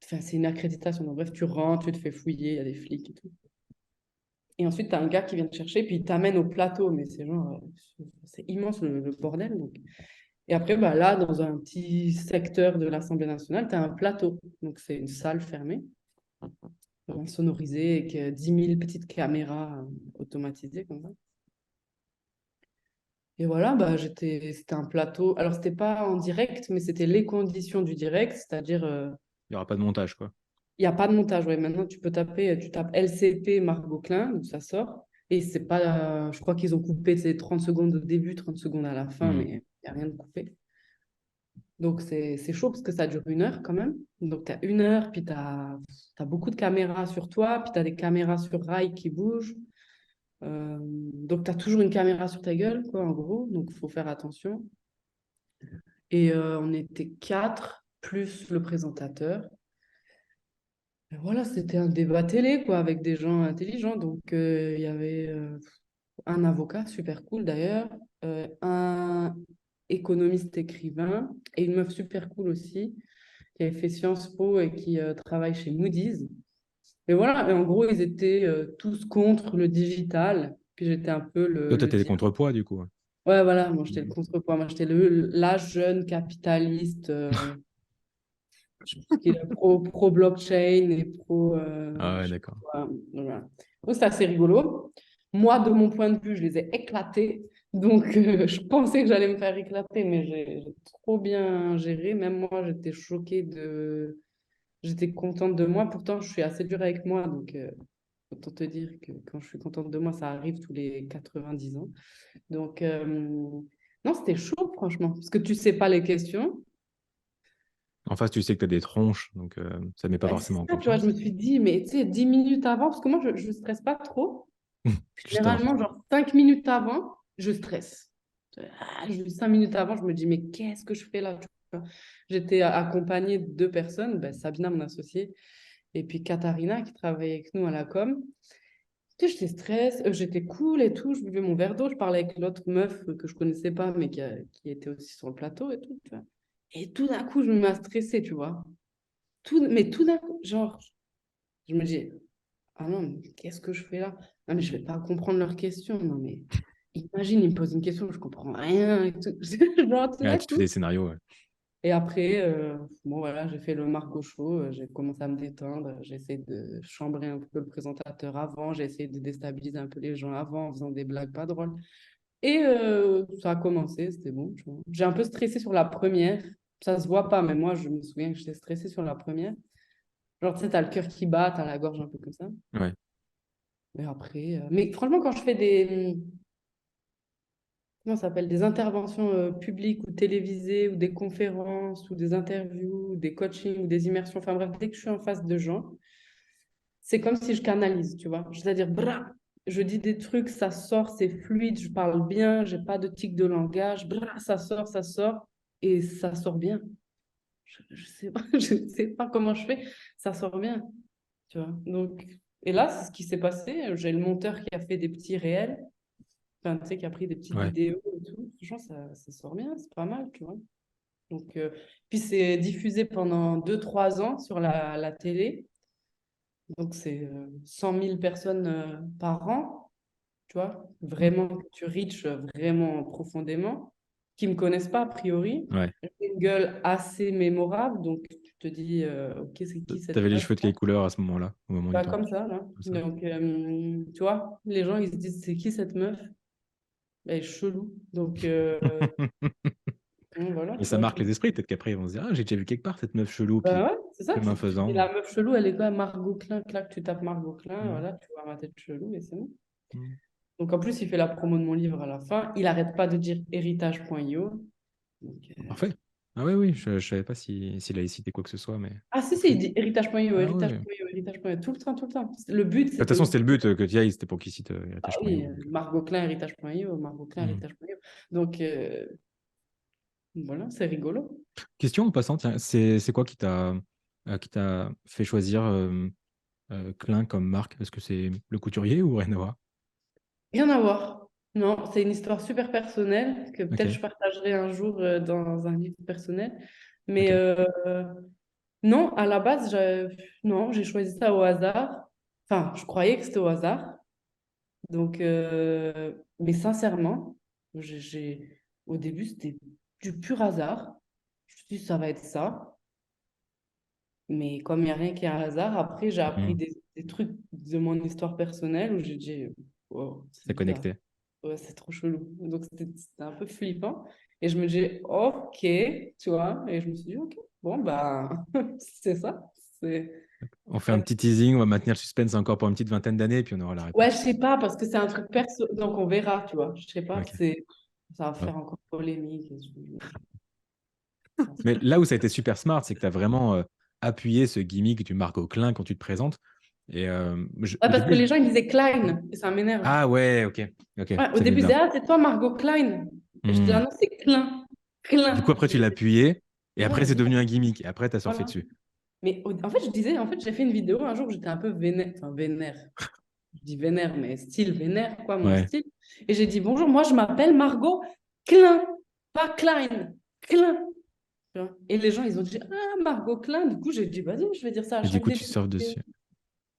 Enfin, c'est une accréditation. Donc, bref, tu rentres, tu te fais fouiller, il y a des flics et tout. Et ensuite, tu as un gars qui vient te chercher, puis il t'amène au plateau. Mais c'est genre, c'est immense le bordel. Donc. Et après, bah, là, dans un petit secteur de l'Assemblée nationale, tu as un plateau. Donc, c'est une salle fermée, sonorisée, avec 10 000 petites caméras automatisées comme ça. Et voilà, bah, c'était un plateau. Alors, c'était pas en direct, mais c'était les conditions du direct, c'est-à-dire, Il n'y aura pas de montage, quoi. il n'y a pas de montage. Ouais. Maintenant, tu peux taper, tu tapes LCP Margot Klein, donc ça sort. Et c'est pas, je crois qu'ils ont coupé ces 30 secondes au début, 30 secondes à la fin, mais il n'y a rien de coupé. Donc, c'est chaud parce que ça dure 1 heure quand même. Donc, tu as 1 heure, puis tu as beaucoup de caméras sur toi, puis tu as des caméras sur rail qui bougent. Donc, tu as toujours une caméra sur ta gueule, quoi, en gros. Donc, il faut faire attention. Et on était 4, plus le présentateur. Et voilà, c'était un débat télé, quoi, avec des gens intelligents. Donc, il y avait un avocat, super cool d'ailleurs, un économiste écrivain et une meuf super cool aussi, qui avait fait Sciences Po et qui travaille chez Moody's. Et voilà, et en gros, ils étaient tous contre le digital. Puis j'étais un peu Toi, tu le étais des dire. contrepoids, du coup. Ouais, voilà, moi j'étais le contrepoids. Moi j'étais la jeune capitaliste qui est pro-blockchain et pro. Ah ouais, Je sais d'accord. pas quoi. Voilà. Donc c'est assez rigolo. Moi, de mon point de vue, je les ai éclatés. Donc je pensais que j'allais me faire éclater, mais j'ai trop bien géré. Même moi, j'étais choquée de. J'étais contente de moi. Pourtant, je suis assez dure avec moi. Donc autant te dire que quand je suis contente de moi, ça arrive tous les 90 ans. Donc non, c'était chaud, franchement. Parce que tu sais pas les questions. En face, tu sais que tu as des tronches, donc ça ne met pas Ouais, c'est forcément en ça, tu vois, je confiance. me suis dit, mais tu sais, 10 minutes avant, parce que moi, je ne stresse pas trop. Juste avant. Généralement, genre 5 minutes avant, je stresse. 5 minutes avant, je me dis, mais qu'est-ce que je fais là? Tu vois. J'étais accompagnée de 2 personnes, ben, Sabina, mon associée, et puis Katharina, qui travaillait avec nous à la com. Tu sais, j'étais stress, j'étais cool et tout, je buvais mon verre d'eau, je parlais avec l'autre meuf que je connaissais pas, mais qui était aussi sur le plateau et tout, tu vois. Et tout d'un coup, je me mets à stresser, tu vois. Mais tout d'un coup, genre, je me dis, ah non, mais qu'est-ce que je fais là? Non, mais je vais pas comprendre leurs questions. Non, mais imagine, ils me posent une question, je comprends rien et tout. Genre, tout Ouais, d'un tu te fais des coup. scénarios. Ouais. Et après, bon, voilà, j'ai fait le Margot Show, j'ai commencé à me détendre, j'ai essayé de chambrer un peu le présentateur avant, j'ai essayé de déstabiliser un peu les gens avant en faisant des blagues pas drôles. Et ça a commencé, c'était bon. Tu vois. J'ai un peu stressé sur la première. Ça se voit pas, mais moi, je me souviens que j'étais stressée sur la première. Genre, tu sais, t'as le cœur qui bat, t'as la gorge un peu comme ça. Ouais. Mais après, mais franchement, quand je fais des, comment ça s'appelle, des interventions publiques ou télévisées ou des conférences ou des interviews ou des coachings ou des immersions, enfin bref, dès que je suis en face de gens, c'est comme si je canalise, tu vois. C'est-à-dire, je dis des trucs, ça sort, c'est fluide, je parle bien, j'ai pas de tic de langage, ça sort et ça sort bien. Je sais pas, je sais pas comment je fais, ça sort bien, tu vois. Donc, et là, c'est ce qui s'est passé. J'ai le monteur qui a fait des petits réels, enfin, tu sais, qui a pris des petites Ouais. vidéos et tout. Franchement, ça sort bien, c'est pas mal, tu vois. Donc, puis c'est diffusé pendant 2 3 ans sur la télé. Donc, c'est 100 000 personnes par an, tu vois. Vraiment, que tu reach vraiment profondément, qui me connaissent pas a priori. Ouais. J'ai une gueule assez mémorable, donc tu te dis, ok, c'est qui cette T'avais les meuf? cheveux de quelle couleur à ce moment-là, au moment du Bah, tournage? comme ça, là. Comme ça. Donc, tu vois, les gens, ils se disent, c'est qui cette meuf? Elle est chelou. Donc, voilà, Et tu ça vois. marque les esprits. Peut-être qu'après, ils vont se dire, ah, j'ai déjà vu quelque part cette meuf chelou, puis Bah ouais, c'est ça. chemin Tu dis faisant. la meuf chelou, elle est quoi? Margot Klein, clac, tu tapes Margot Klein, Mm. voilà, tu vois ma tête chelou et c'est bon. Mm. Donc, en plus, il fait la promo de mon livre à la fin. Il arrête pas de dire héritage.io. Donc, Parfait. Ah oui, oui, je savais pas s'il avait cité quoi que ce soit, mais ah, si, parfait. il dit héritage.io, Ah ouais. héritage.io, héritage.io, tout le temps, tout le temps. Le but, De toute c'était façon, aussi. c'était le but que tu y ailles, c'était pour qu'il cite Ah héritage.io. oui, Donc, Margot Klein, héritage.io, Margot Klein, mm. héritage.io. Donc, voilà, c'est rigolo. Question en passant, tiens, c'est quoi qui t'a fait choisir Klein comme marque? Est-ce que c'est le couturier ou rien à voir? Rien à voir. Non, c'est une histoire super personnelle que Ok, peut-être je partagerai un jour dans un livre personnel. Mais ok. non, à la base, non, j'ai choisi ça au hasard. Enfin, je croyais que c'était au hasard. Donc, mais sincèrement, au début, c'était du pur hasard. Je me suis dit, ça va être ça. Mais comme il n'y a rien qui est un hasard, après, j'ai appris Hmm, des trucs de mon histoire personnelle où j'ai dit, wow, c'est c'est bizarre. connecté. Ouais, c'est trop chelou. Donc, c'était un peu flippant. Et je me dis, OK, tu vois. Et je me suis dit, OK, bon, bah, c'est ça. C'est... On fait un petit teasing, on va maintenir le suspense encore pour une petite vingtaine d'années, puis on aura la Ouais, réponse. je sais pas, parce que c'est un truc perso. Donc, on verra, tu vois. Je sais pas, Ok. ça va Bon. faire encore polémique. Mais là où ça a été super smart, c'est que tu as vraiment appuyé ce gimmick du Margot Klein quand tu te présentes. Et Ouais, au parce que début, les gens, ils me disaient Klein, et ça m'énerve. ah ouais, ok, ok, Ouais, au c'est début, ils bizarre. disaient, ah, c'est toi, Margot Klein. Et je dis, ah Hmm. non, c'est Klein. Du coup, Klein. après, tu l'as appuyé, et après, Ouais, c'est devenu un gimmick, et après, tu as surfé voilà. dessus. Mais en fait, je disais, en fait, j'ai fait une vidéo un jour où j'étais un peu vénère, enfin vénère. Je dis vénère, mais style vénère, quoi, mon Ouais. style. Et j'ai dit, bonjour, moi, je m'appelle Margot Klein, pas Klein, Klein. Tu vois. Et les gens, ils ont dit, ah, Margot Klein. Du coup, j'ai dit, vas-y, je vais dire ça à Et du chaque coup, tu début. surfes dessus.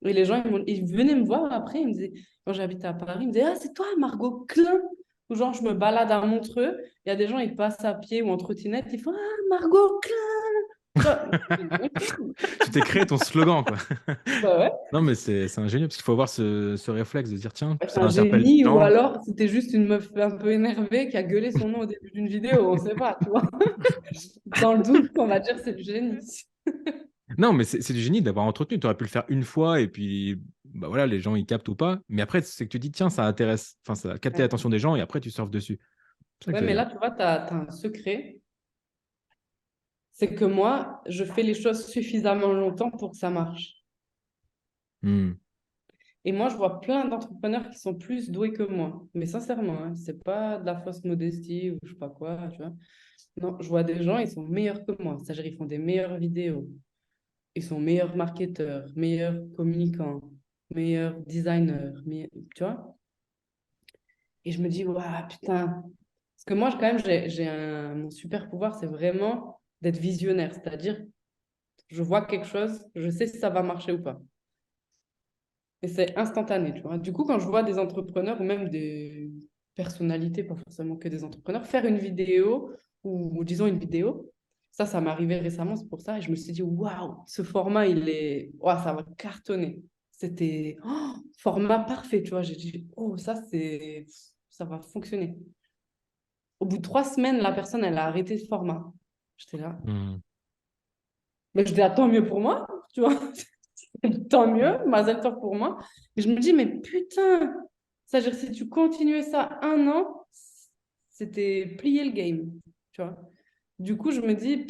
Et les gens, ils venaient me voir après, ils me disaient, quand j'habitais à Paris, ils me disaient, ah, c'est toi, Margot Klein. Ou genre, je me balade à Montreux, il y a des gens, ils passent à pied ou en trottinette, ils font, ah, Margot Klein. Tu vois. Tu t'es créé ton slogan, quoi. Bah ouais. Non, mais c'est ingénieux, parce qu'il faut avoir ce réflexe de dire, tiens, C'est ça un interpelle les génie ou gens. alors c'était juste une meuf un peu énervée qui a gueulé son nom au début d'une vidéo, on sait pas, tu vois. Dans le doute, on va dire c'est du génie. Non, mais c'est du génie d'avoir entretenu. Tu aurais pu le faire une fois, et puis, bah voilà, les gens, ils captent ou pas. Mais après, c'est que tu dis, tiens, ça intéresse, enfin, ça a capté Ouais. l'attention des gens, et après, tu surfes dessus. C'est ça que Ouais, je veux mais dire. là, tu vois, tu as un secret, c'est que moi, je fais les choses suffisamment longtemps pour que ça marche. Hmm. Et moi, je vois plein d'entrepreneurs qui sont plus doués que moi. Mais sincèrement, hein, c'est pas de la fausse modestie ou je sais pas quoi, tu vois. Non, je vois des gens, ils sont meilleurs que moi. C'est-à-dire, ils font des meilleures vidéos. Ils sont meilleurs marketeurs, meilleurs communicants, meilleurs designers, tu vois. Et je me dis, waouh, putain. Parce que moi, quand même, mon super pouvoir, c'est vraiment d'être visionnaire. C'est-à-dire, je vois quelque chose, je sais si ça va marcher ou pas. Et c'est instantané, tu vois. Du coup, quand je vois des entrepreneurs ou même des personnalités, pas forcément que des entrepreneurs, faire une vidéo ou disons une vidéo, ça m'est arrivé récemment, c'est pour ça. Et je me suis dit, waouh, ce format, ouah, ça va cartonner. C'était format parfait, tu vois. J'ai dit, oh, ça va fonctionner. Au bout de 3 semaines, la personne, elle a arrêté ce format. J'étais là. Hmm. Mais je dis, ah, tant mieux pour moi, tu vois. Tant mieux, Mazel Tov pour moi. Mais je me dis, mais putain, c'est-à-dire si tu continuais ça 1 an, c'était plier le game, tu vois. Du coup, je me dis,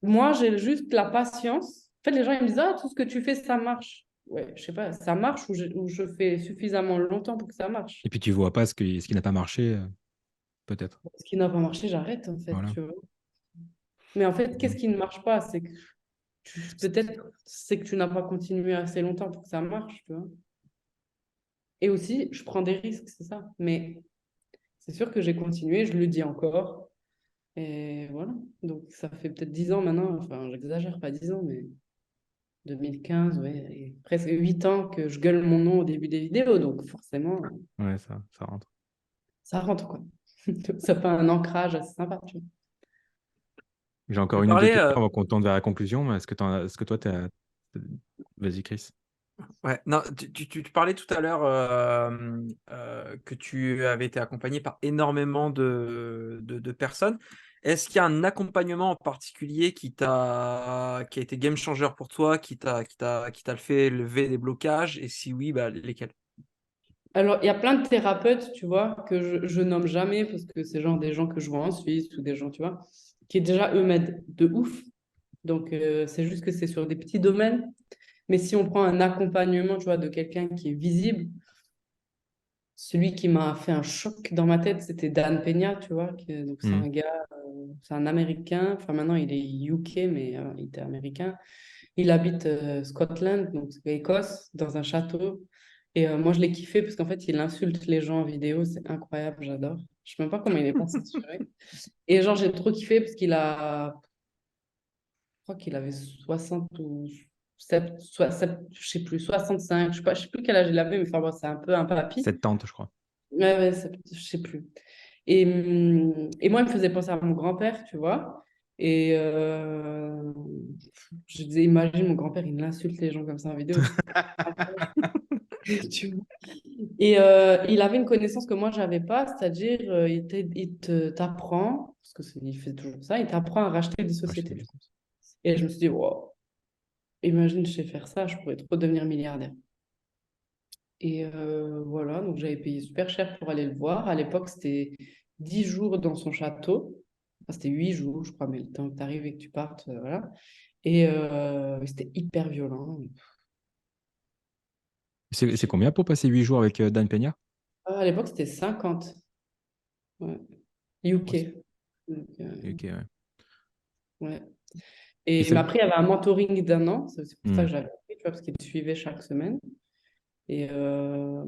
moi, j'ai juste la patience. En fait, les gens, ils me disent, ah, tout ce que tu fais, ça marche. Ouais, je sais pas, ça marche ou je fais suffisamment longtemps pour que ça marche. Et puis, tu vois pas ce qui n'a pas marché, peut-être. Ce qui n'a pas marché, j'arrête, en fait, Voilà. tu vois. Mais en fait, Hmm. qu'est-ce qui ne marche pas? C'est que peut-être c'est que tu n'as pas continué assez longtemps pour que ça marche, tu vois. Et aussi, je prends des risques, c'est ça. Mais c'est sûr que j'ai continué, je le dis encore. Et voilà. Donc, ça fait peut-être 10 ans maintenant. Enfin, j'exagère, pas 10 ans, mais 2015, ouais. Et presque 8 ans que je gueule mon nom au début des vidéos. Donc, forcément, Ouais, ça rentre. ça rentre, quoi. Ça fait un ancrage assez sympa, tu vois. J'ai encore Tu une ou deux parlais, questions avant qu'on tourne vers la conclusion. Mais est-ce que toi, vas-y, Chris. ouais, non, tu parlais tout à l'heure que tu avais été accompagné par énormément de personnes. Est-ce qu'il y a un accompagnement en particulier qui a été game changer pour toi, qui t'a fait lever des blocages? Et si oui, bah, lesquels? Alors, il y a plein de thérapeutes, tu vois, que je nomme jamais parce que c'est genre des gens que je vois en Suisse ou des gens, tu vois, qui déjà, eux, m'aident de ouf. Donc, c'est juste que c'est sur des petits domaines. Mais si on prend un accompagnement, tu vois, de quelqu'un qui est visible, celui qui m'a fait un choc dans ma tête, c'était Dan Peña, tu vois. Donc, Hmm. c'est un Américain. Enfin, maintenant, il est UK, mais il était américain. Il habite Scotland, donc c'est Écosse, dans un château. Et moi, je l'ai kiffé parce qu'en fait, il insulte les gens en vidéo. C'est incroyable, j'adore. Je sais même pas comment il est pas censuré. Et genre, j'ai trop kiffé parce je crois qu'il avait 60 ou 7, je sais plus, 65, je sais plus quel âge il avait, mais enfin, bon, c'est un peu un papy. Cette tante, je crois. Ouais, ouais, je sais plus. Et moi, il me faisait penser à mon grand-père, tu vois. Et je disais, imagine, mon grand-père, il insulte les gens comme ça en vidéo. Tu vois. Et il avait une connaissance que moi, je n'avais pas, c'est-à-dire, t'apprend, parce il fait toujours ça, il t'apprend à racheter des Acheter sociétés. des comptes. Et je me suis dit, wow, imagine, je sais faire ça, je pourrais trop devenir milliardaire. Et voilà, donc j'avais payé super cher pour aller le voir. À l'époque, c'était 10 jours dans son château. Enfin, c'était 8 jours, je crois, mais le temps que tu arrives et que tu partes, voilà. Et c'était hyper violent. C'est combien pour passer 8 jours avec Dan Peña? À l'époque, c'était 50. Ouais. Ouais, UK. Donc, ok, ouais. ouais. Et Mais après, il y avait un mentoring d'1 an. C'est pour ça Hmm. que j'avais pris, tu vois, parce qu'il te suivait chaque semaine. Et, ouais,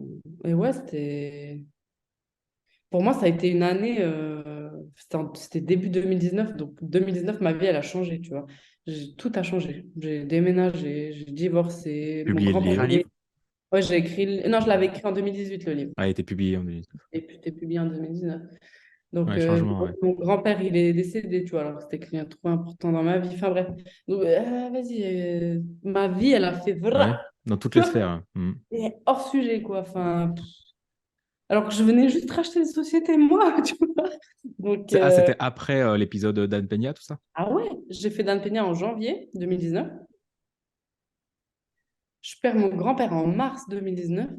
pour moi, ça a été une année, c'était début 2019, donc 2019, ma vie, elle a changé, tu vois. Tout a changé. J'ai déménagé, j'ai divorcé, mon Publier le grand-père, Écrire un livre. livre. ouais, j'ai écrit, non, je l'avais écrit en 2018, le livre, Ah, il a été publié en 2019. et puis c'était publié en 2019. Donc, Ouais, changement, ouais. mon grand-père, il est décédé, tu vois, alors que c'était quelqu'un de trop important dans ma vie. Enfin bref, donc, vas-y, ma vie, elle a fait Ouais, vrai, dans toutes les sphères. Hein. Hmm. et hors sujet, quoi. Enfin, alors que je venais juste racheter une société, moi, tu vois. Donc, Ah, c'était après l'épisode Dan Peña, tout ça? ah ouais, j'ai fait Dan Peña en janvier 2019. Je perds mon grand-père en mars 2019.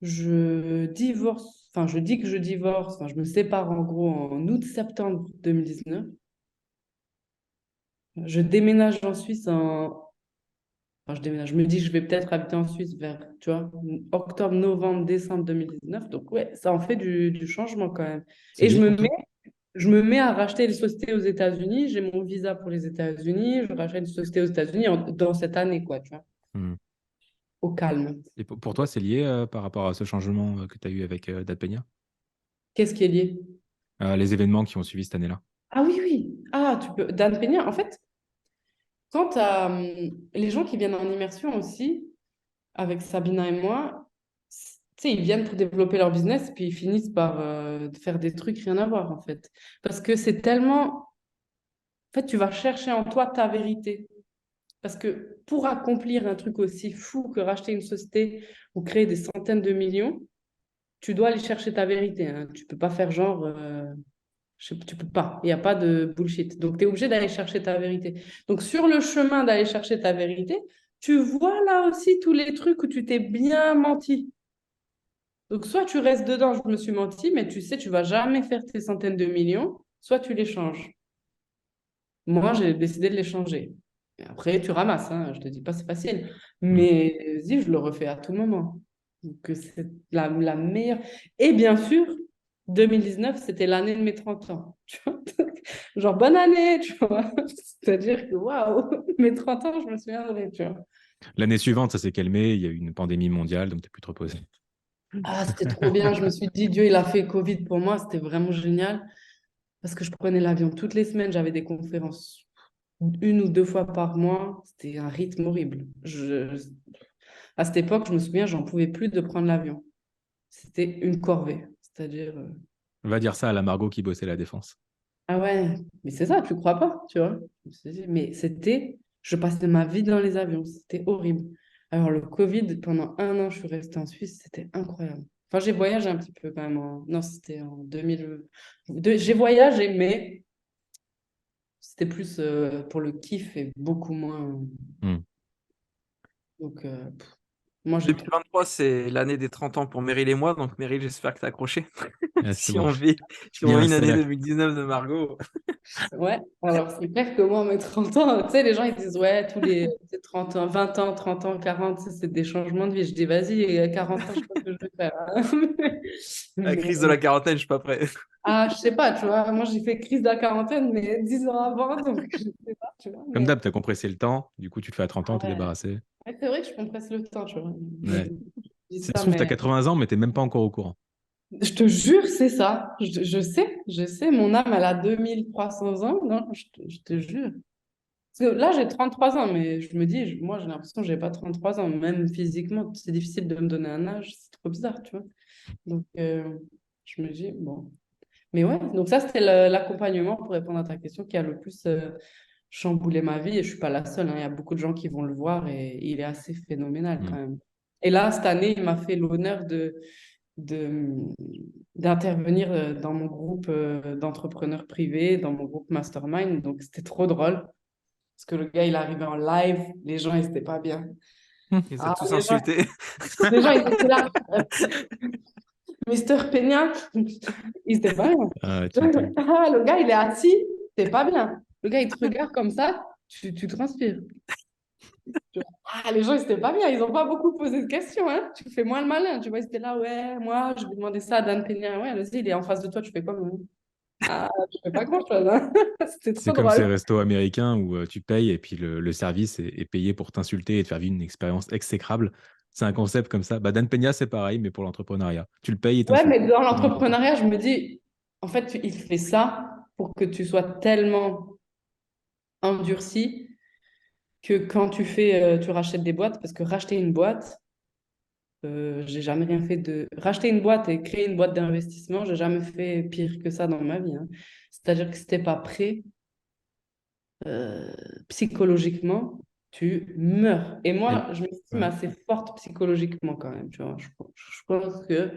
Je divorce, enfin, je dis que je divorce, enfin, je me sépare en gros en août-septembre 2019. Je déménage en Suisse enfin, je déménage, je me dis que je vais peut-être habiter en Suisse vers, tu vois, octobre, novembre, décembre 2019. Donc ouais, ça en fait du changement quand même. C'est Et lié pour toi? je me mets à racheter les sociétés aux États-Unis. J'ai mon visa pour les États-Unis. Je rachète une société aux États-Unis dans cette année, quoi, tu vois, Hmm. au calme. Et pour toi, c'est lié par rapport à ce changement que tu as eu avec Dan Peña? Qu'est-ce qui est lié? Les événements qui ont suivi cette année-là? Ah oui, oui. Ah, tu peux. Dan Peña, en fait, quand les gens qui viennent en immersion aussi, avec Sabina et moi, tu sais, ils viennent pour développer leur business, puis ils finissent par faire des trucs rien à voir, en fait. Parce que c'est tellement. En fait, tu vas chercher en toi ta vérité. Parce que pour accomplir un truc aussi fou que racheter une société ou créer des centaines de millions, tu dois aller chercher ta vérité. Hein. Tu peux pas faire genre. Tu peux pas. Il n'y a pas de bullshit. Donc, tu es obligé d'aller chercher ta vérité. Donc, sur le chemin d'aller chercher ta vérité, tu vois là aussi tous les trucs où tu t'es bien menti. Donc, soit tu restes dedans, je me suis menti, mais tu sais, tu vas jamais faire tes centaines de millions, soit tu les changes. Moi, j'ai décidé de les changer. Et après, tu ramasses, hein. Je te dis pas c'est facile. Hmm. Mais vas-y, je le refais à tout moment. Donc, c'est la meilleure. Et bien sûr, 2019, c'était l'année de mes 30 ans. Tu vois. Genre, bonne année, tu vois. C'est-à-dire que, waouh, mes 30 ans, je me souviendrai, tu vois. L'année suivante, ça s'est calmé. Il y a eu une pandémie mondiale, donc tu as pu te reposer. Ah, c'était trop bien. Je me suis dit, Dieu, il a fait Covid pour moi. C'était vraiment génial. Parce que je prenais l'avion toutes les semaines. J'avais des conférences 1 ou 2 fois par mois. C'était un rythme horrible. À cette époque, je me souviens, j'en pouvais plus de prendre l'avion. C'était une corvée. C'est-à-dire, On va dire ça à la Margot qui bossait la défense. ah ouais, mais c'est ça, tu crois pas, tu vois. Je me suis dit, mais je passais ma vie dans les avions. C'était horrible. Alors, le Covid, pendant 1 an, je suis restée en Suisse. C'était incroyable. Enfin, j'ai voyagé un petit peu quand même. Non, c'était en 2000. J'ai voyagé, mais c'était plus pour le kiff et beaucoup moins. Hmm. Donc, moi, j'ai trop. 2023, c'est l'année des 30 ans pour Meryl et moi. Donc, Meryl, j'espère que t'as accroché. Ah, c'est Si bon. on vit, Je si suis on bien vit une année installé. 2019 de Margot. Ouais, alors c'est clair que moi, mes 30 ans, tu sais, les gens ils disent, ouais, tous les 30 ans, 20 ans, 30 ans, 40, ça, c'est des changements de vie. Je dis, vas-y, à 40 ans, je sais pas ce que je vais faire, hein. La Mais, crise de la quarantaine, je suis pas prêt. je sais pas, tu vois, moi j'ai fait crise de la quarantaine, mais 10 ans avant, donc je sais pas, tu vois. Comme Mais d'hab, tu as compressé le temps, du coup, tu le fais à 30 ans, t'es ouais, débarrassé. ouais, c'est vrai que je compresse le temps, tu vois. Ouais. Je dis Ça se ça, trouve, tu as mais 80 ans, mais t'es même pas encore au courant. je te jure, c'est ça. Je sais, mon âme, elle a 2300 ans, non, je te jure. Parce que là, j'ai 33 ans, mais je me dis, moi, j'ai l'impression que j'ai pas 33 ans. Même physiquement, c'est difficile de me donner un âge. C'est trop bizarre, tu vois. Donc, je me dis, bon. Mais ouais, donc ça, c'était l'accompagnement pour répondre à ta question qui a le plus chamboulé ma vie. Et je suis pas la seule, hein. Il y a beaucoup de gens qui vont le voir et il est assez phénoménal quand Hmm. même. Et là, cette année, il m'a fait l'honneur d'intervenir dans mon groupe d'entrepreneurs privés, dans mon groupe Mastermind. Donc, c'était trop drôle. Parce que le gars, il est arrivé en live, les gens, ils n'étaient pas bien. Ils ont Ah, tous insulté. les gens, ils étaient là. Mister Peña, ils étaient pas bien. Ah, tu m'étonnes. Ah, le gars, il est assis, t'es pas bien. Le gars, il te regarde comme ça, tu transpires. Ah, les gens, ils étaient pas bien. Ils n'ont pas beaucoup posé de questions, hein. Tu fais moins le malin. Tu vois, ils étaient là, ouais, moi, je vais demander ça à Dan Peña. Ouais, vas-y, il est en face de toi, tu fais quoi, maintenant? Ah, tu fais pas grand-chose, hein. C'était C'est trop comme ces drôle. restos américains où tu payes et puis le service est payé pour t'insulter et te faire vivre une expérience exécrable. C'est un concept comme ça. Bah, Dan Peña, c'est pareil, mais pour l'entrepreneuriat. Tu le payes et Ouais, t'insultes. mais dans Tout le monde est content. l'entrepreneuriat, je me dis, en fait, il fait ça pour que tu sois tellement endurci que quand tu fais, tu rachètes des boîtes, parce que racheter une boîte, j'ai jamais rien fait de... Racheter une boîte et créer une boîte d'investissement, j'ai jamais fait pire que ça dans ma vie, hein. C'est-à-dire que si t'es pas prêt, euh, psychologiquement, tu meurs. Et Et- moi, je m'estime ouais. assez forte psychologiquement quand même, tu vois. Je pense que,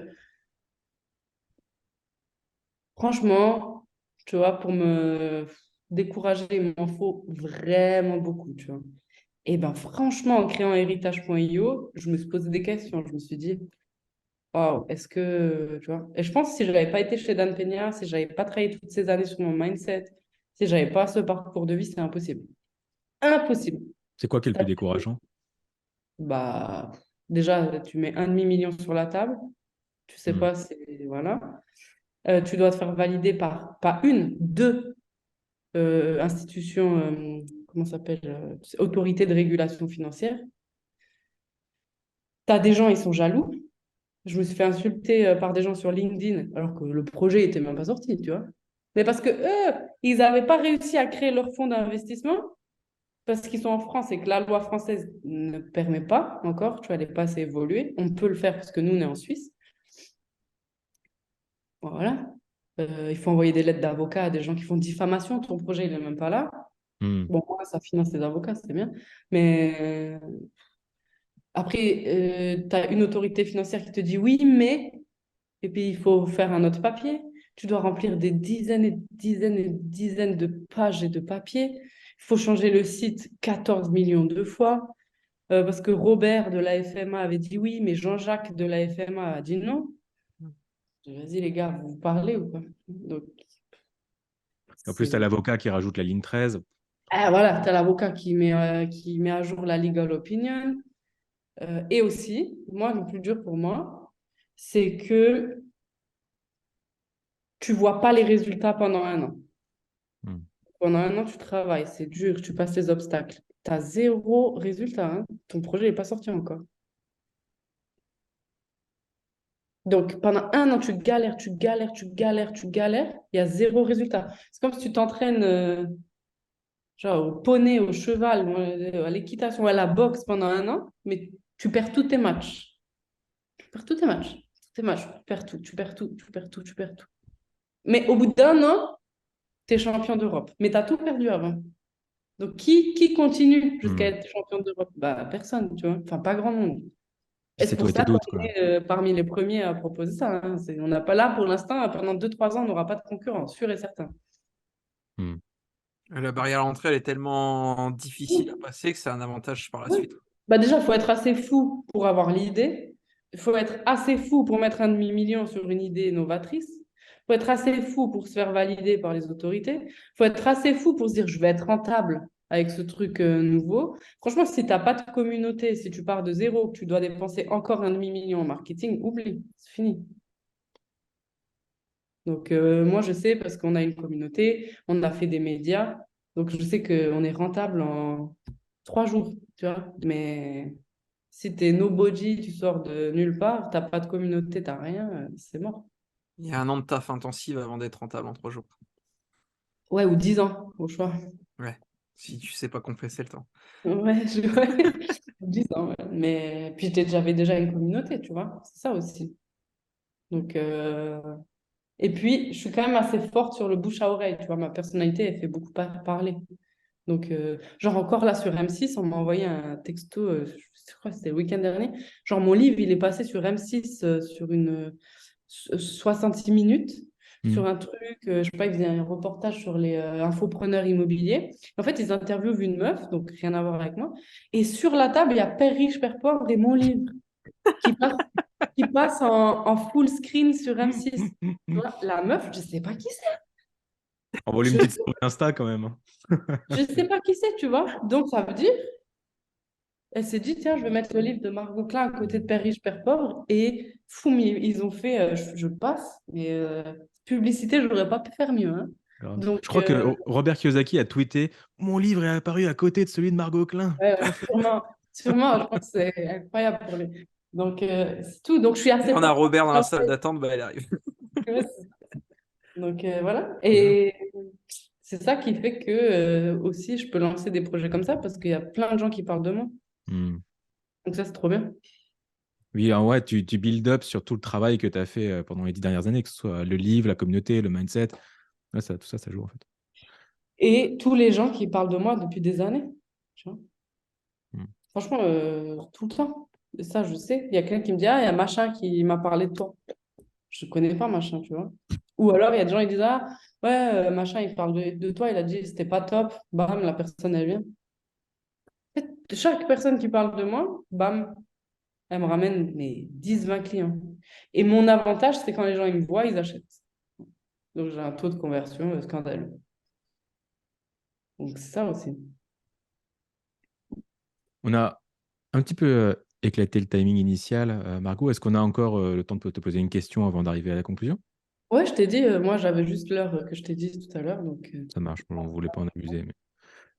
franchement, tu vois, pour me décourager, il m'en faut vraiment beaucoup, tu vois. Et ben franchement, en créant héritage.io, je me suis posé des questions. Je me suis dit, waouh, est-ce que, tu vois, et je pense que si je n'avais pas été chez Dan Peña, si je n'avais pas travaillé toutes ces années sur mon mindset, si je n'avais pas ce parcours de vie, c'est impossible. Impossible. C'est quoi qui est le plus décourageant? Bah, déjà, tu mets 1,5 million sur la table, tu sais Hmm. pas, c'est, voilà. Tu dois te faire valider par, pas une, deux institutions, comment ça s'appelle, autorités de régulation financière. Tu as des gens, ils sont jaloux. Je me suis fait insulter par des gens sur LinkedIn alors que le projet était même pas sorti, tu vois. Mais parce que eux, ils n'avaient pas réussi à créer leur fonds d'investissement parce qu'ils sont en France et que la loi française ne permet pas encore, tu vois, elle n'est pas assez évoluée. On peut le faire parce que nous, on est en Suisse. Voilà. Il faut envoyer des lettres d'avocats à des gens qui font diffamation. Ton projet, il n'est même pas là. Hmm. Bon, moi, ça finance les avocats, c'est bien. Mais après, tu as une autorité financière qui te dit oui, mais et puis, il faut faire un autre papier. Tu dois remplir des dizaines et dizaines et dizaines de pages et de papiers. Il faut changer le site 14 millions de fois. Parce que Robert de la FMA avait dit oui, mais Jean-Jacques de la FMA a dit non. J'ai dit, vas-y, les gars, vous parlez ou pas? Donc, En plus, tu as c'est... l'avocat qui rajoute la ligne 13. Ah, voilà, tu as l'avocat qui met à jour la legal opinion. Et aussi, moi, le plus dur pour moi, c'est que tu vois pas les résultats pendant un an. Hmm. Pendant un an, tu travailles, c'est dur, tu passes les obstacles. Tu as zéro résultat, hein. Ton projet n'est pas sorti encore. Donc, pendant un an, tu galères, tu galères, tu galères, tu galères. Il y a zéro résultat. C'est comme si tu t'entraînes genre au poney, au cheval, à l'équitation, à la boxe pendant un an, mais tu perds tous tes matchs. Tu perds tous tes matchs. Tous tes matchs, tu perds tout, tu perds tout, tu perds tout, tu perds tout. Mais au bout d'un an, tu es champion d'Europe. Mais tu as tout perdu avant. Donc, qui continue jusqu'à Hmm. être champion d'Europe? Bah, personne, tu vois. Enfin, pas grand monde. Puis Et c'est c'est toi pour et tes ça doutes, qu'on quoi. est parmi les premiers à proposer ça, hein. On n'a pas là pour l'instant, pendant 2 3 ans, on n'aura pas de concurrence, sûr et certain. Hmm. La barrière à l'entrée, elle est tellement difficile à passer que c'est un avantage par la Oui. suite. Bah déjà, il faut être assez fou pour avoir l'idée. Il faut être assez fou pour mettre 1,5 million sur une idée novatrice. Il faut être assez fou pour se faire valider par les autorités. Il faut être assez fou pour se dire, je vais être rentable avec ce truc nouveau. Franchement, si tu n'as pas de communauté, si tu pars de zéro, que tu dois dépenser encore 1,5 million en marketing, oublie, c'est fini. Donc, moi, je sais parce qu'on a une communauté, on a fait des médias. Donc, je sais qu'on est rentable en 3 jours, tu vois. Mais si tu es nobody, tu sors de nulle part, tu n'as pas de communauté, tu n'as rien, c'est mort. Il y a un an de taf intensive avant d'être rentable en 3 jours. Ouais, ou 10 ans, au choix. Ouais, si tu sais pas compresser le temps. Ouais, ouais. 10 ans, ouais. Mais puis j'avais déjà une communauté, tu vois. C'est ça aussi. Donc, et puis, je suis quand même assez forte sur le bouche à oreille, tu vois. Ma personnalité, elle fait beaucoup parler. Donc, genre encore là sur M6, on m'a envoyé un texto, je crois que c'était le week-end dernier. Genre, mon livre, il est passé sur M6 sur une 66 minutes, sur un truc, je sais pas, ils faisaient un reportage sur les infopreneurs immobiliers. En fait, ils interviewent une meuf, donc rien à voir avec moi. Et sur la table, il y a Père riche, Père pauvre et mon livre qui passe, qui passe en full screen sur M6. Tu vois, la meuf, je sais pas qui c'est. Envoie-lui une Je petite story Insta quand même, hein. je sais pas qui c'est, tu vois. Donc, ça veut dire, elle s'est dit, tiens, je vais mettre le livre de Margot Klein à côté de Père riche, Père pauvre. Et foum, ils ont fait, je passe, mais publicité, j'aurais pas pu faire mieux, hein. Grave. Donc, Je crois que Robert Kiyosaki a tweeté mon livre est apparu à côté de celui de Margot Klein. ouais, sûrement, sûrement, je pense que c'est incroyable pour lui. Donc, c'est tout. Donc, je suis assez On a forte. Robert dans la salle d'attente, bah elle arrive. Donc, voilà. Et c'est ça qui fait que aussi, je peux lancer des projets comme ça parce qu'il y a plein de gens qui parlent de moi. Hmm. Donc, ça, c'est trop bien. Oui, alors ouais, tu build up sur tout le travail que tu as fait pendant les 10 dernières années, que ce soit le livre, la communauté, le mindset. Ouais, tout ça, ça joue en fait. Et tous les gens qui parlent de moi depuis des années. Tu vois. Hmm. Franchement, tout le temps. Et ça, je sais. Il y a quelqu'un qui me dit, ah, il y a machin qui m'a parlé de toi. Je ne connais pas machin, tu vois. Ou alors, il y a des gens qui disent, ah, ouais, machin, il parle de toi, il a dit, c'était pas top. Bam, la personne, elle vient. En fait, chaque personne qui parle de moi, bam, elle me ramène mes 10, 20 clients. Et mon avantage, c'est quand les gens ils me voient, ils achètent. Donc, j'ai un taux de conversion scandaleux. Donc, c'est ça aussi. On a un petit peu éclaté le timing initial. Margot, est-ce qu'on a encore le temps de te poser une question avant d'arriver à la conclusion? Ouais, je t'ai dit, moi, j'avais juste l'heure que je t'ai dit tout à l'heure. Donc, Ça marche, on ne voulait pas en abuser. Mais...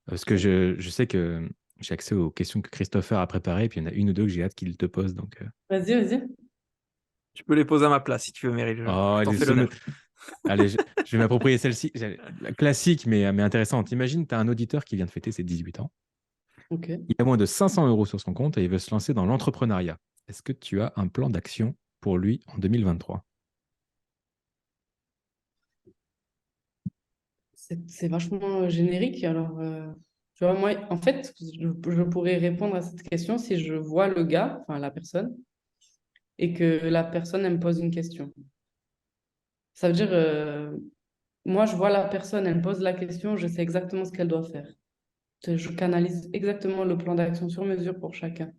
Parce que ok. je sais que j'ai accès aux questions que Christopher a préparées, et puis il y en a une ou deux que j'ai hâte qu'il te pose. Donc, Vas-y, vas-y. Tu peux les poser à ma place si tu veux, Meryl. oh, Je t'en allez, fais l'honneur. allez, je vais m'approprier celle-ci. La classique, mais intéressante. Imagine, tu as un auditeur qui vient de fêter ses 18 ans. Ok. Il a moins de 500 euros sur son compte et il veut se lancer dans l'entrepreneuriat. Est-ce que tu as un plan d'action pour lui en 2023? C'est vachement générique. Alors, tu vois, moi, en fait, je pourrais répondre à cette question si je vois le gars, enfin la personne, et que la personne, elle me pose une question. Ça veut dire, moi, je vois la personne, elle me pose la question, je sais exactement ce qu'elle doit faire. Je canalise exactement le plan d'action sur mesure pour chacun.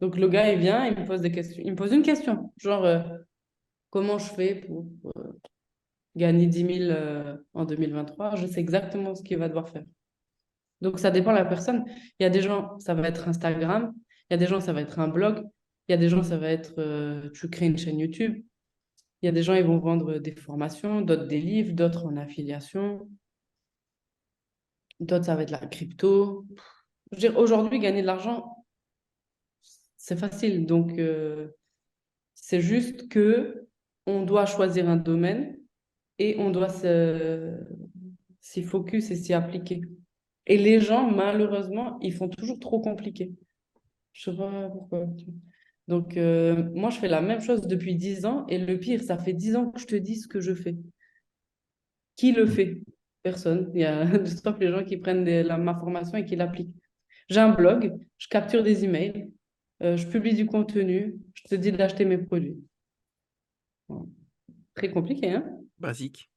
Donc, le gars, il vient, il me pose des questions. Il me pose une question, genre, comment je fais pour gagner 10 000 en 2023? Je sais exactement ce qu'il va devoir faire. Donc, ça dépend de la personne. Il y a des gens, ça va être Instagram. Il y a des gens, ça va être un blog. Il y a des gens, ça va être, tu crées une chaîne YouTube. Il y a des gens, ils vont vendre des formations, d'autres des livres, d'autres en affiliation, d'autres, ça va être la crypto. Je veux dire, aujourd'hui, gagner de l'argent, c'est facile. Donc, c'est juste que on doit choisir un domaine et on doit s'y focus et s'y appliquer. Et les gens, malheureusement, ils font toujours trop compliqué. Je sais pas pourquoi. Donc, moi, je fais la même chose depuis 10 ans. Et le pire, ça fait 10 ans que je te dis ce que je fais. Qui le fait? Personne. Il y a sauf les gens qui prennent ma formation et qui l'appliquent. J'ai un blog, je capture des emails, je publie du contenu, je te dis d'acheter mes produits. Bon. Très compliqué, hein? Basique.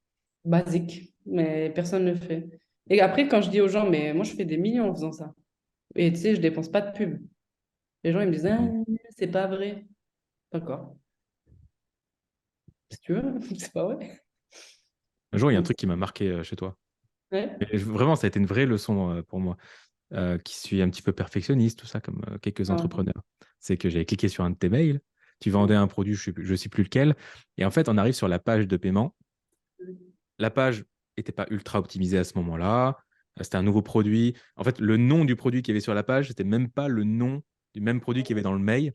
Basique, mais personne ne le fait. Et après, quand je dis aux gens, mais moi, je fais des millions en faisant ça. Et tu sais, je dépense pas de pub. Les gens, ils me disent, ah, c'est pas vrai. D'accord. Si tu veux, c'est pas vrai. Un jour, il y a un Donc, truc qui m'a marqué chez toi. ouais. Et vraiment, ça a été une vraie leçon pour moi, qui suis un petit peu perfectionniste, tout ça, comme quelques Ah, entrepreneurs. C'est que j'avais cliqué sur un de tes mails, tu vendais un produit, je sais plus lequel, et en fait, on arrive sur la page de paiement. La page n'était pas ultra optimisée à ce moment-là. C'était un nouveau produit. En fait, le nom du produit qu'il y avait sur la page, c'était même pas le nom du même produit qu'il y avait dans le mail.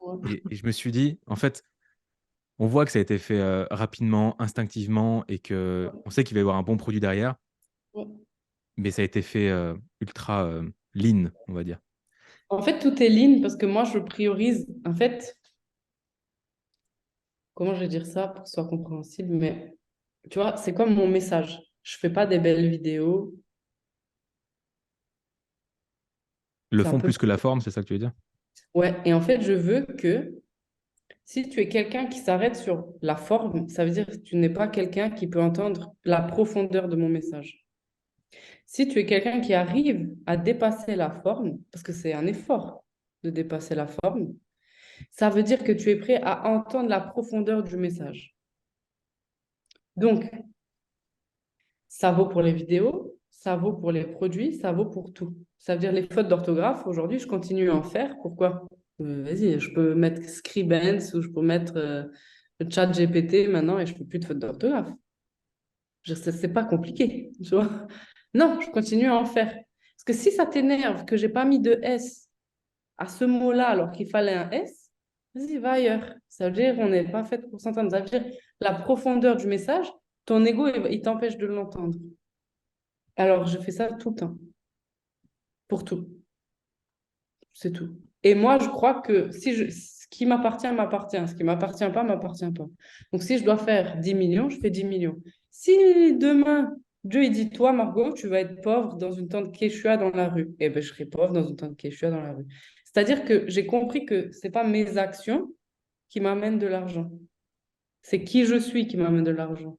ouais. Et je me suis dit, en fait, on voit que ça a été fait rapidement, instinctivement, et que on sait qu'il va y avoir un bon produit derrière, Ouais. mais ça a été fait ultra lean, on va dire. En fait, tout est ligne parce que moi, je priorise. En fait, comment je vais dire ça pour que ce soit compréhensible, mais tu vois, c'est comme mon message. Je fais pas des belles vidéos. Le C'est un fond peu. plus que la forme, c'est ça que tu veux dire? Ouais, et en fait, je veux que si tu es quelqu'un qui s'arrête sur la forme, ça veut dire que tu n'es pas quelqu'un qui peut entendre la profondeur de mon message. Si tu es quelqu'un qui arrive à dépasser la forme, parce que c'est un effort de dépasser la forme, ça veut dire que tu es prêt à entendre la profondeur du message. Donc, ça vaut pour les vidéos, ça vaut pour les produits, ça vaut pour tout. Ça veut dire les fautes d'orthographe, aujourd'hui, je continue à en faire. Pourquoi? Vas-y, je peux mettre Scribens ou je peux mettre le chat GPT maintenant et je ne fais plus de fautes d'orthographe. C'est pas compliqué, tu vois. Non, je continue à en faire. Parce que si ça t'énerve que j'ai pas mis de S à ce mot-là alors qu'il fallait un S, vas-y, va ailleurs. Ça veut dire on n'est pas fait pour s'entendre. Ça veut dire la profondeur du message, ton ego, il t'empêche de l'entendre. Alors, je fais ça tout le temps, pour tout. C'est tout. Et moi, je crois que ce qui m'appartient, m'appartient. Ce qui m'appartient pas, m'appartient pas. Donc, si je dois faire 10 millions, je fais 10 millions. Si demain, Dieu il dit, toi, Margot, tu vas être pauvre dans une tente Quechua dans la rue, eh ben, je serai pauvre dans une tente Quechua dans la rue. C'est-à-dire que j'ai compris que c'est pas mes actions qui m'amènent de l'argent. C'est qui je suis qui m'amène de l'argent.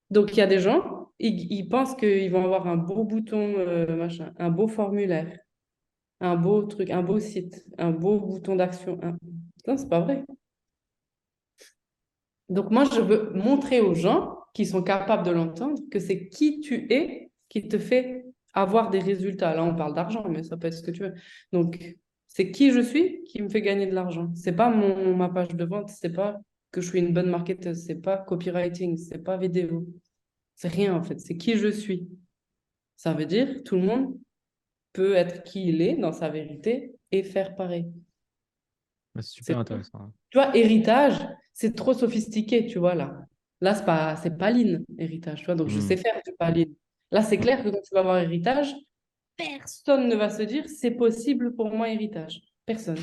Donc, il y a des gens, ils pensent qu'ils vont avoir un beau bouton, machin, un beau formulaire, un beau truc, un beau site, un beau bouton d'action. Non, c'est pas vrai. Donc, moi, je veux montrer aux gens qui sont capables de l'entendre que c'est qui tu es qui te fait avoir des résultats. Là, on parle d'argent, mais ça peut être ce que tu veux. Donc, c'est qui je suis qui me fait gagner de l'argent. C'est pas ma page de vente, c'est pas que je suis une bonne marketeuse, c'est pas copywriting, c'est pas vidéo. C'est rien en fait, c'est qui je suis. Ça veut dire tout le monde peut être qui il est dans sa vérité et faire pareil. Ouais, c'est super C'est intéressant, hein. Tu vois, héritage, c'est trop sophistiqué, tu vois, là. Là, c'est pas lean, héritage, tu vois, donc je Hmm. sais faire du pas lean. Là, c'est clair que quand tu vas avoir héritage, personne ne va se dire c'est possible pour moi, héritage. Personne,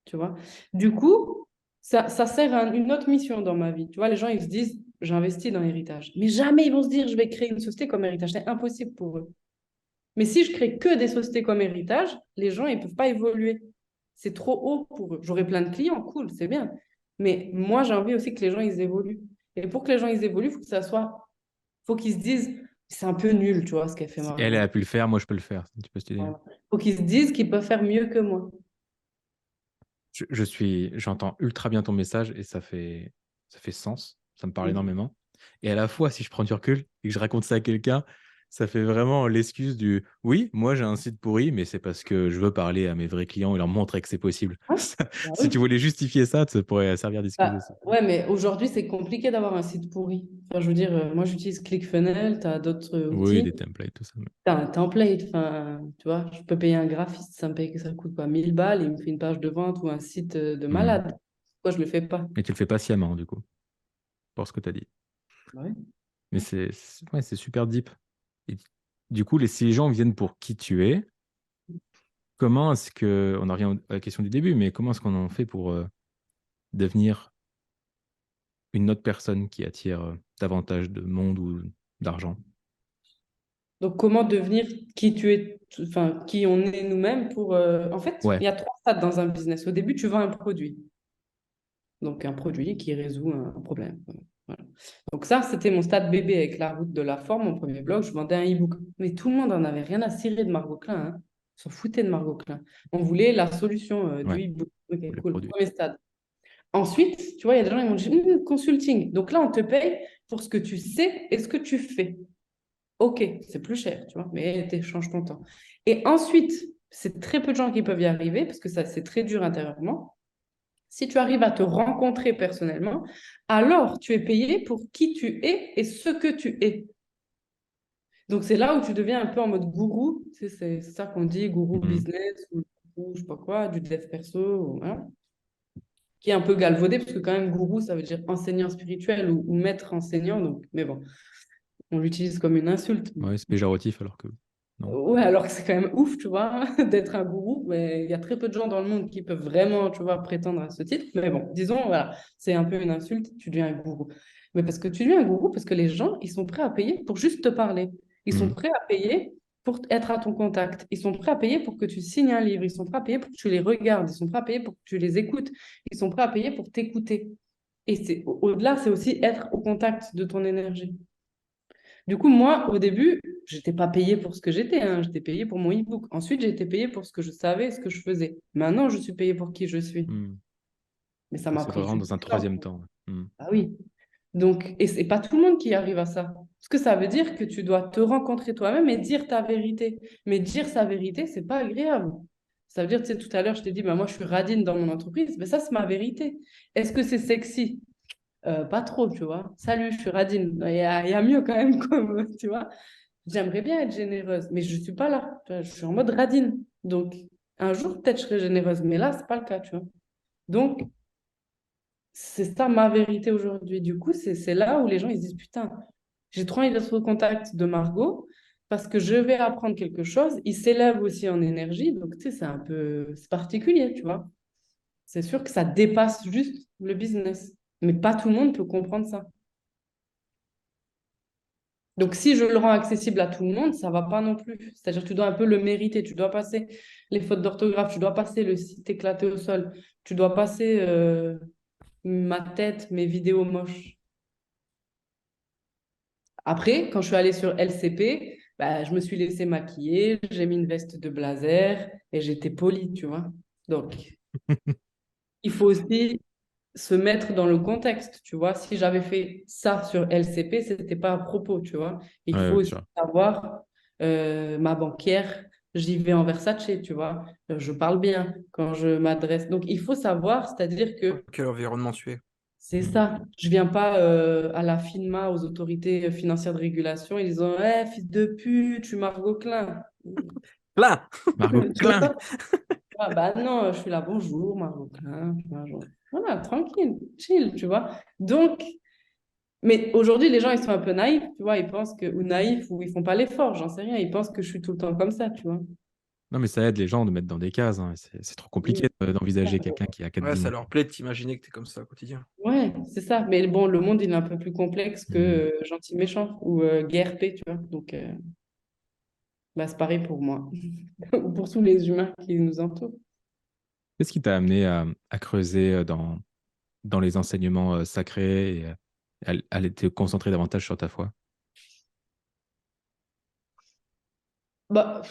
tu vois. Du coup, ça sert à une autre mission dans ma vie. Tu vois, les gens, ils se disent j'investis dans héritage. Mais jamais ils vont se dire je vais créer une société comme héritage. C'est impossible pour eux. Mais si je crée que des sociétés comme héritage, les gens, ils ne peuvent pas évoluer. C'est trop haut pour eux. J'aurai plein de clients, cool, c'est bien. Mais moi, j'ai envie aussi que les gens, ils évoluent. Et pour que les gens, ils évoluent, il faut que ça soit... faut qu'ils se disent, c'est un peu nul, tu vois, ce qu'elle fait Si elle a Margot. pu le faire, moi je peux le faire. Tu peux te dire. Voilà. Faut qu'ils se disent qu'ils peuvent faire mieux que moi. J'entends ultra bien ton message et ça fait sens. Ça me parle Mm. énormément. Et à la fois, si je prends du recul et que je raconte ça à quelqu'un, ça fait vraiment l'excuse du oui, moi j'ai un site pourri, mais c'est parce que je veux parler à mes vrais clients et leur montrer que c'est possible. Ouais, bah Si tu oui. voulais justifier ça, ça pourrait servir d'excuse Bah, aussi. ouais, mais aujourd'hui, c'est compliqué d'avoir un site pourri. Enfin, je veux dire, moi, j'utilise ClickFunnels, tu as d'autres Oui, outils. des templates, tout ça. T'as un template, enfin, tu vois, je peux payer un graphiste, ça coûte pas 1000 balles, il me fait une page de vente ou un site de Hmm. malade. Pourquoi je le fais pas? Et tu le fais patiemment, du coup, pour ce que tu as dit. Ouais. Mais ouais, c'est super deep. Et du coup, si les gens viennent pour qui tu es, comment est-ce que, on en revient à la question du début, mais comment est-ce qu'on en fait pour devenir une autre personne qui attire davantage de monde ou d'argent? Donc, comment devenir qui tu es, enfin, qui on est nous-mêmes pour. En fait, Ouais, il y a trois stades dans un business. Au début, tu vends un produit. Donc, un produit qui résout un problème. Voilà. Donc, ça, c'était mon stade bébé avec la route de la forme, mon premier blog. Je vendais un e-book. Mais tout le monde en avait rien à cirer de Margot Klein, hein. On s'en foutait de Margot Klein. On voulait la solution du ouais, e-book. Ok, pour les cool. produits. Premier stade. Ensuite, tu vois, il y a des gens qui vont dire consulting. Donc là, on te paye pour ce que tu sais et ce que tu fais. Ok, c'est plus cher, tu vois, mais tu échanges ton temps. Et ensuite, c'est très peu de gens qui peuvent y arriver parce que ça, c'est très dur intérieurement. Si tu arrives à te rencontrer personnellement, alors tu es payé pour qui tu es et ce que tu es. Donc, c'est là où tu deviens un peu en mode gourou. Tu sais, c'est ça qu'on dit, gourou Mhm. business ou gourou, je sais pas quoi, du dev perso, voilà, qui est un peu galvaudé parce que quand même, gourou, ça veut dire enseignant spirituel ou maître enseignant. Donc, mais bon, on l'utilise comme une insulte. Ouais, c'est péjoratif alors que non. Ouais, alors que c'est quand même ouf, tu vois, d'être un gourou. Mais il y a très peu de gens dans le monde qui peuvent vraiment, tu vois, prétendre à ce titre. Mais bon, disons, voilà, c'est un peu une insulte, tu deviens un gourou. Mais parce que tu deviens un gourou, parce que les gens, ils sont prêts à payer pour juste te parler. Ils sont Mhm. prêts à payer pour être à ton contact. Ils sont prêts à payer pour que tu signes un livre. Ils sont prêts à payer pour que tu les regardes. Ils sont prêts à payer pour que tu les écoutes. Ils sont prêts à payer pour t'écouter. Et c'est au-delà, c'est aussi être au contact de ton énergie. Du coup, moi, au début, je n'étais pas payée pour ce que j'étais, hein. J'étais payée pour mon e-book. Ensuite, j'ai été payée pour ce que je savais, ce que je faisais. Maintenant, je suis payée pour qui je suis. Mhm. Mais ça Ouais, m'a c'est pris vraiment du dans un temps. troisième temps. Mhm. Ah oui. Donc, et c'est pas tout le monde qui arrive à ça. Parce que ça veut dire que tu dois te rencontrer toi-même et dire ta vérité. Mais dire sa vérité, c'est pas agréable. Ça veut dire, tu sais, tout à l'heure, je t'ai dit, bah, moi, je suis radine dans mon entreprise. Mais ça, c'est ma vérité. Est-ce que c'est sexy? Pas trop, tu vois. Salut, je suis radine. Il y a mieux quand même, comme, tu vois. J'aimerais bien être généreuse, mais je ne suis pas là. Tu vois, je suis en mode radine. Donc, un jour, peut-être je serai généreuse, mais là, ce n'est pas le cas, tu vois. Donc, c'est ça ma vérité aujourd'hui. Du coup, c'est là où les gens ils se disent, putain, j'ai trop envie d'être au contact de Margot parce que je vais apprendre quelque chose. Il s'élève aussi en énergie, donc tu sais, c'est un peu c'est particulier, tu vois. C'est sûr que ça dépasse juste le business, mais pas tout le monde peut comprendre ça. Donc, si je le rends accessible à tout le monde, ça va pas non plus. C'est-à-dire que tu dois un peu le mériter. Tu dois passer les fautes d'orthographe, tu dois passer le site éclaté au sol, tu dois passer ma tête, mes vidéos moches. Après, quand je suis allée sur LCP, bah, je me suis laissée maquiller, j'ai mis une veste de blazer et j'étais polie, tu vois. Donc, il faut aussi se mettre dans le contexte, tu vois. Si j'avais fait ça sur LCP, c'était pas à propos, tu vois. Il Ouais, faut ouais, aussi tu vois. savoir, ma banquière, j'y vais en Versace, tu vois. Je parle bien quand je m'adresse. Donc, il faut savoir, c'est-à-dire Dans que quel environnement tu es? c'est Mhm. ça. Je viens pas à la FINMA, aux autorités financières de régulation, ils disent, eh, fils de pute, tu Margot Klein. Là! Margot Tu vois Klein. ça? Ah, bah non, je suis là, bonjour, Margot Klein. Voilà, tranquille, chill, tu vois. Donc, mais aujourd'hui, les gens, ils sont un peu naïfs, tu vois, ils pensent que, ou naïfs, ou ils font pas l'effort, j'en sais rien, ils pensent que je suis tout le temps comme ça, tu vois. Non, mais ça aide les gens de mettre dans des cases, hein. C'est trop compliqué Oui. d'envisager quelqu'un qui a quatre Ouais, vies, ça hein. leur plaît de t'imaginer que tu es comme ça au quotidien. Ouais, c'est ça. Mais bon, le monde, il est un peu plus complexe que Mhm. gentil méchant ou GRP, tu vois. Donc, bah, c'est pareil pour moi, ou pour tous les humains qui nous entourent. Qu'est-ce qui t'a amené à creuser dans les enseignements sacrés et à te concentrer davantage sur ta foi? Bah,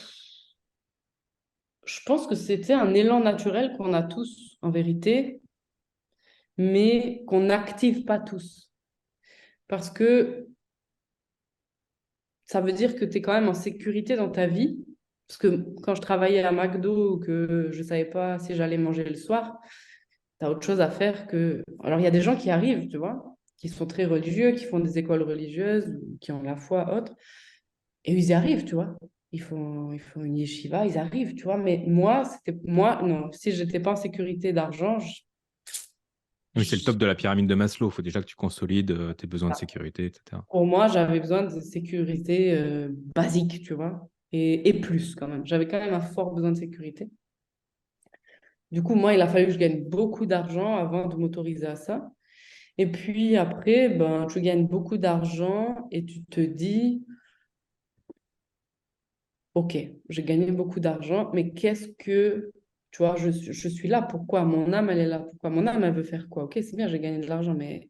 je pense que c'était un élan naturel qu'on a tous, en vérité, mais qu'on n'active pas tous. Parce que ça veut dire que tu es quand même en sécurité dans ta vie. Parce que quand je travaillais à McDo ou que je ne savais pas si j'allais manger le soir, tu as autre chose à faire que... Alors, il y a des gens qui arrivent, tu vois, qui sont très religieux, qui font des écoles religieuses, ou qui ont la foi autre, et ils y arrivent, tu vois. Ils font une yeshiva, ils arrivent, tu vois. Mais moi, non. Si je n'étais pas en sécurité d'argent, Oui, c'est le je- top de la pyramide de Maslow. Il faut déjà que tu consolides tes besoins de sécurité, etc. pour moi, j'avais besoin de sécurité basique, tu vois. Et plus, quand même. J'avais quand même un fort besoin de sécurité. Du coup, moi, il a fallu que je gagne beaucoup d'argent avant de m'autoriser à ça. Et puis après, ben, tu gagnes beaucoup d'argent et tu te dis, OK, j'ai gagné beaucoup d'argent, mais qu'est-ce que, tu vois, je suis là, pourquoi? Mon âme, elle est là, pourquoi? Mon âme, elle veut faire quoi? OK, c'est bien, j'ai gagné de l'argent, mais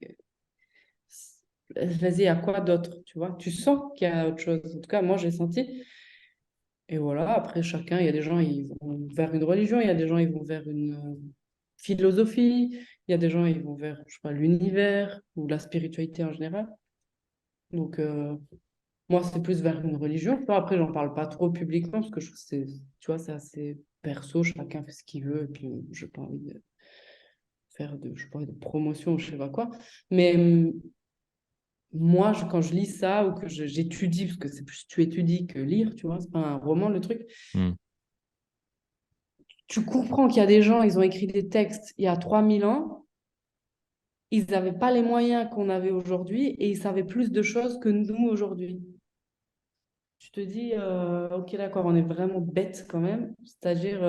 vas-y, à quoi d'autre, tu vois? Tu sens qu'il y a autre chose. En tout cas, moi, j'ai senti. Et voilà, après, chacun, il y a des gens, ils vont vers une religion, il y a des gens, ils vont vers une philosophie, Il y a des gens, ils vont vers, je sais pas, l'univers ou la spiritualité en général. Donc, moi, c'est plus vers une religion. Toi, après, j'en parle pas trop publiquement parce que je trouve que c'est, tu vois, c'est assez perso, chacun fait ce qu'il veut et puis j'ai pas envie de faire de, je sais pas, de promotion ou je sais pas quoi. Mais moi, quand je lis ça ou que j'étudie, parce que c'est plus tu étudies que lire, tu vois, c'est pas un roman le truc, Hmm. tu comprends qu'il y a des gens, ils ont écrit des textes il y a 3000 ans, ils n'avaient pas les moyens qu'on avait aujourd'hui et ils savaient plus de choses que nous aujourd'hui. Tu te dis, ok, d'accord, on est vraiment bête quand même. C'est-à-dire,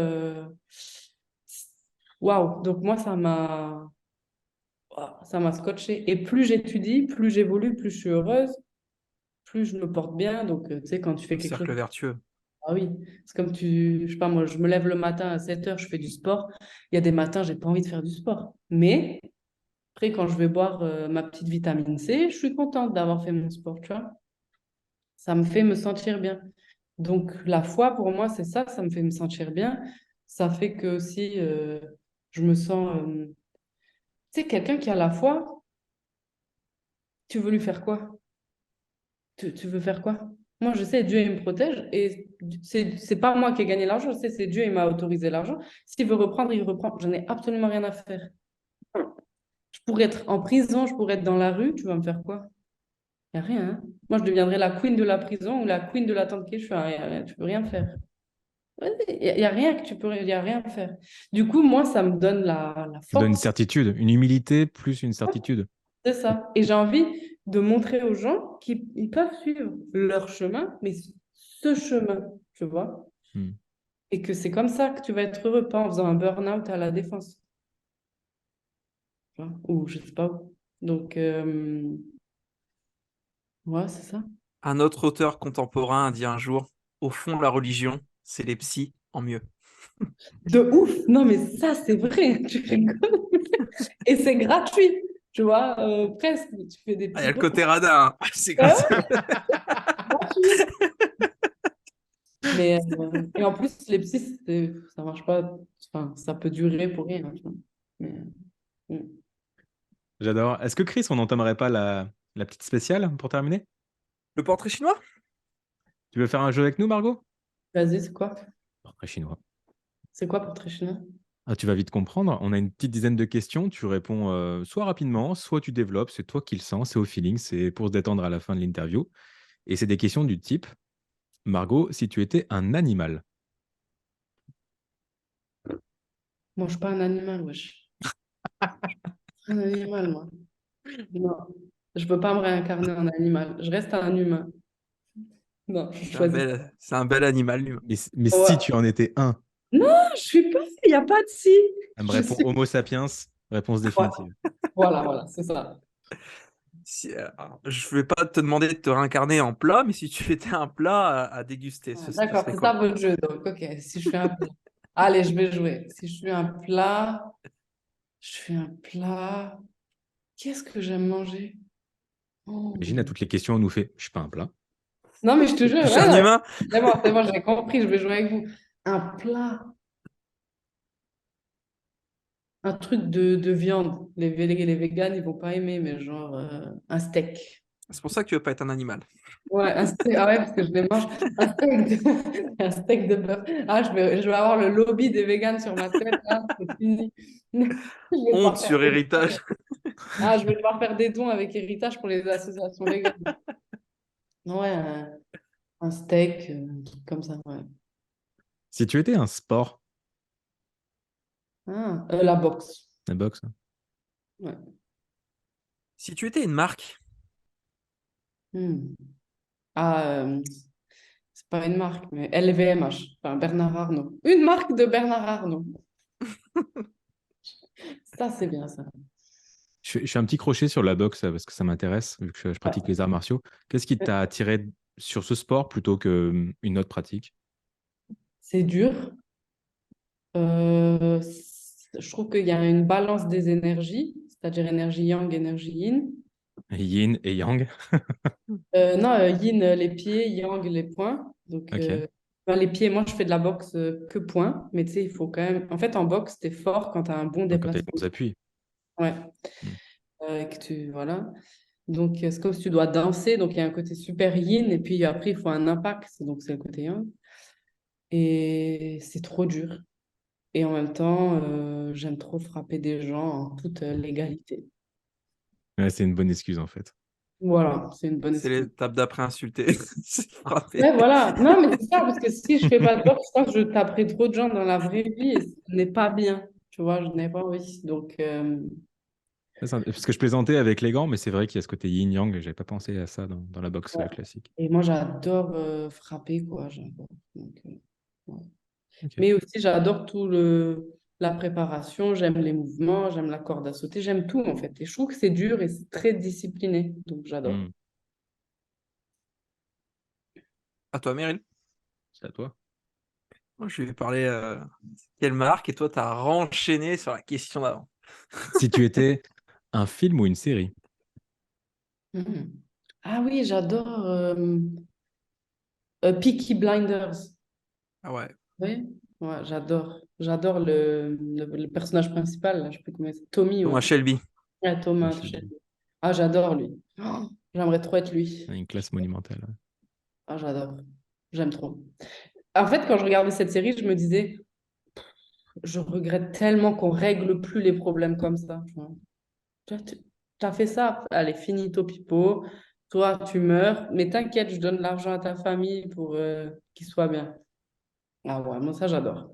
waouh. Donc moi, ça m'a scotché. Et plus j'étudie, plus j'évolue, plus je suis heureuse, plus je me porte bien. Donc, tu sais, quand tu fais quelque chose, Cercle vertueux. ah oui, c'est comme je sais pas, moi, je me lève le matin à 7 heures, je fais du sport. Il y a des matins, j'ai pas envie de faire du sport. Mais après, quand je vais boire ma petite vitamine C, je suis contente d'avoir fait mon sport, tu vois. Ça me fait me sentir bien. Donc, la foi, pour moi, c'est ça, ça me fait me sentir bien. Ça fait que aussi, je me sens... tu sais, quelqu'un qui a la foi, tu veux lui faire quoi? Tu veux faire quoi? Moi, je sais, Dieu, il me protège et c'est pas moi qui ai gagné l'argent, je sais, c'est Dieu, il m'a autorisé l'argent. S'il veut reprendre, il reprend. J'en ai absolument rien à faire. Je pourrais être en prison, je pourrais être dans la rue, tu vas me faire quoi? Il n'y a rien, hein. Moi, je deviendrais la queen de la prison ou la queen de la tente que je suis. Tu peux rien faire. Il y a rien que tu peux, y a rien à faire. Du coup, moi, ça me donne la Ça donne une force, certitude, une humilité plus une certitude. c'est ça. Et j'ai envie de montrer aux gens qu'ils peuvent suivre leur chemin, mais ce chemin, tu vois. Hmm. Et que c'est comme ça que tu vas être heureux, pas en faisant un burn-out à la défense. Tu vois, ou je sais pas où. Donc, ouais, c'est ça. Un autre auteur contemporain a dit un jour, au fond, la religion, c'est les psys en mieux. De ouf! Non, mais ça, c'est vrai. Tu rigoles. Et c'est gratuit. Tu vois, presque. Tu fais des Ah, il y a petits le dons. côté radin, hein. C'est Ah grâce. ouais, gratuit. Mais, et en plus, les psys, ça marche pas. Enfin, ça peut durer pour rien, tu vois. Mais, mm. J'adore. Est-ce que Chris, on n'entamerait pas la petite spéciale pour terminer? Le portrait chinois? Tu veux faire un jeu avec nous, Margot? Vas-y, c'est quoi? Portrait chinois. C'est quoi pour Trichina? Ah, tu vas vite comprendre. On a une petite dizaine de questions. Tu réponds soit rapidement, soit tu développes. C'est toi qui le sens. C'est au feeling. C'est pour se détendre à la fin de l'interview. Et c'est des questions du type, Margot, si tu étais un animal. Moi, je suis pas un animal, wesh. Un animal, moi. Non. Je peux pas me réincarner en animal. Je reste un humain. Non, je choisis. C'est un bel animal, l'humain. Mais si Ouais. tu en étais un, Non, je suis pas. Il n'y a pas de si. elle me Je répond suis. Homo sapiens, réponse Ouais. définitive. Voilà, c'est ça. Alors, je vais pas te demander de te réincarner en plat, mais si tu étais un plat à déguster, Ah, ce d'accord, serait c'est ça quoi? votre jeu. Donc, ok, si je fais un plat. Allez, je vais jouer. Si je suis un plat, je fais un plat. Qu'est-ce que j'aime manger? Imagine, à Oh. toutes les questions, on nous fait, je suis pas un plat. Non, mais je te jure, Je suis ouais, un non, humain? c'est bon, j'ai compris, je vais jouer avec vous. Un plat, un truc de viande. Les véganes, ils vont pas aimer, mais genre un steak. C'est pour ça que tu veux pas être un animal. Ouais, un steak, ah ouais, parce que je les mange. Un steak de bœuf. Ah, je vais avoir le lobby des véganes sur ma tête, là, c'est fini. Je vais Honte devoir faire sur des héritage. Ah, je vais devoir faire des dons avec Héritage pour les associations véganes. Ouais, un steak, un truc comme ça, ouais. Si tu étais un sport, Ah, la boxe. la boxe, hein. Ouais. Si tu étais une marque, Hmm. Ah, c'est pas une marque, mais LVMH, enfin Bernard Arnault. Une marque de Bernard Arnault. Ça, c'est bien ça. Je fais un petit crochet sur la boxe parce que ça m'intéresse, vu que je pratique Ouais. les arts martiaux. Qu'est-ce qui t'a attiré sur ce sport plutôt qu'une autre pratique? C'est dur. Je trouve qu'il y a une balance des énergies, c'est-à-dire énergie yang, énergie yin. Yin et yang. Non, yin, les pieds, yang, les poings. Donc, Ok. ben, les pieds, moi, je fais de la boxe que poings, mais tu sais, il faut quand même. En fait, en boxe, t'es fort quand tu as un bon Donc, quand t'as les déplacement. bons appuis. Ouais. Hmm. Voilà. Donc, c'est comme si tu dois danser. Donc, il y a un côté super yin. Et puis, après, il faut un impact. Donc, c'est le côté yang. Et c'est trop dur. Et en même temps, j'aime trop frapper des gens en toute légalité. Ouais, c'est une bonne excuse en fait. Voilà, c'est une bonne C'est excuse. l'étape d'après insulter. C'est frapper. Ouais, voilà. Non, mais c'est ça, parce que si je fais pas de boxe, je pense que je taperai trop de gens dans la vraie vie et ce n'est pas bien. Tu vois, je n'ai pas envie. Donc, Parce que je plaisantais avec les gants, mais c'est vrai qu'il y a ce côté yin-yang et j'avais pas pensé à ça dans la boxe ouais. classique. Et moi, j'adore frapper, quoi. J'adore. Donc, ouais. Ok. Mais aussi, j'adore la préparation, j'aime les mouvements, j'aime la corde à sauter, j'aime tout, en fait. Et je trouve que c'est dur et c'est très discipliné. Donc, j'adore. Hmm. À toi, Meryl. C'est à toi. Moi, je vais parler quelle marque et toi, tu as renchaîné sur la question d'avant. Si tu étais un film ou une série? Mhm. Ah oui, j'adore Peaky Blinders. Ah ouais. Oui, ouais, j'adore. J'adore le personnage principal, là, je sais plus comment il s'appelle. Tommy, Thomas ouais. Shelby. Ouais, Moi, Thomas je Shelby. Ah, j'adore lui. Oh, j'aimerais trop être lui. une classe monumentale. Ouais. Ah, j'adore. J'aime trop. En fait, quand je regardais cette série, je me disais, je regrette tellement qu'on règle plus les problèmes comme ça. Tu vois. Tu as fait ça, allez, finito pipo. Toi, tu meurs, mais t'inquiète, je donne l'argent à ta famille pour qu'il soit bien. Ah ouais, moi ça j'adore.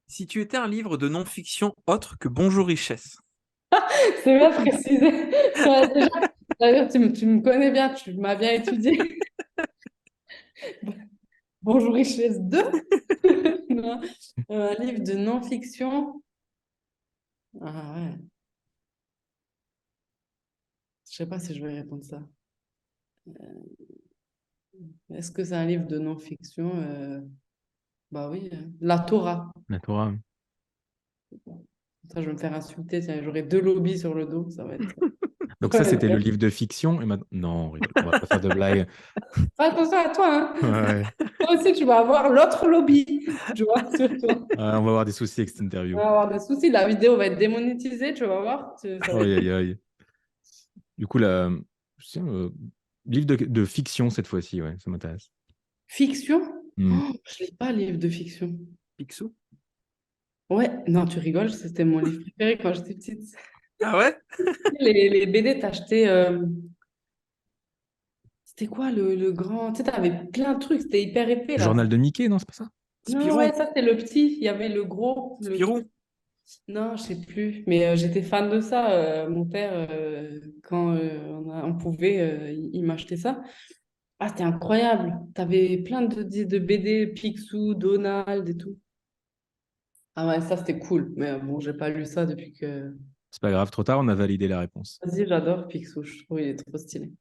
Si tu étais un livre de non-fiction autre que Bonjour Richesse. C'est bien précisé. Ouais, déjà, d'ailleurs, tu me connais bien, tu m'as bien étudié. Bonjour Richesse 2. Non. Un livre de non-fiction. Ah ouais, je sais pas si je vais répondre ça. Est-ce que c'est un livre de non-fiction? Bah oui, La Torah. La Torah. Ça, je vais me faire insulter. Tiens, j'aurai 2 lobbies sur le dos. Ça va être. Donc ça, c'était le livre de fiction. Et maintenant... Non, on rigole. On va pas faire de blagues. Fais attention à toi, hein. Ouais. Toi aussi, tu vas avoir l'autre lobby. Tu vois, sur toi. On va avoir des soucis avec cette interview. On va avoir des soucis. La vidéo va être démonétisée, tu vas voir. Ça va Aïe, être aïe, aïe. Du coup, tiens, livre de fiction cette fois-ci, ouais, ça m'intéresse. fiction. Hmm. Oh, je lis pas livre de fiction. Picsou. Ouais, non, tu rigoles, c'était mon livre préféré quand j'étais petite. Ah ouais? Les BD, t'achetais. C'était quoi le grand. Tu sais, t'avais plein de trucs, c'était hyper épais là. Journal de Mickey, non, c'est pas ça? Non, Spirou. ouais, ça c'était le petit. Il y avait le gros. Le truc. Spirou. Non, je sais plus. Mais j'étais fan de ça. Mon père, quand on pouvait, il m'achetait ça. Ah, c'était incroyable. T'avais plein de BD, Picsou, Donald et tout. Ah ouais, ça c'était cool. Mais bon, j'ai pas lu ça depuis que. C'est pas grave, trop tard, on a validé la réponse. Vas-y, j'adore Picsou. Je trouve il est trop stylé.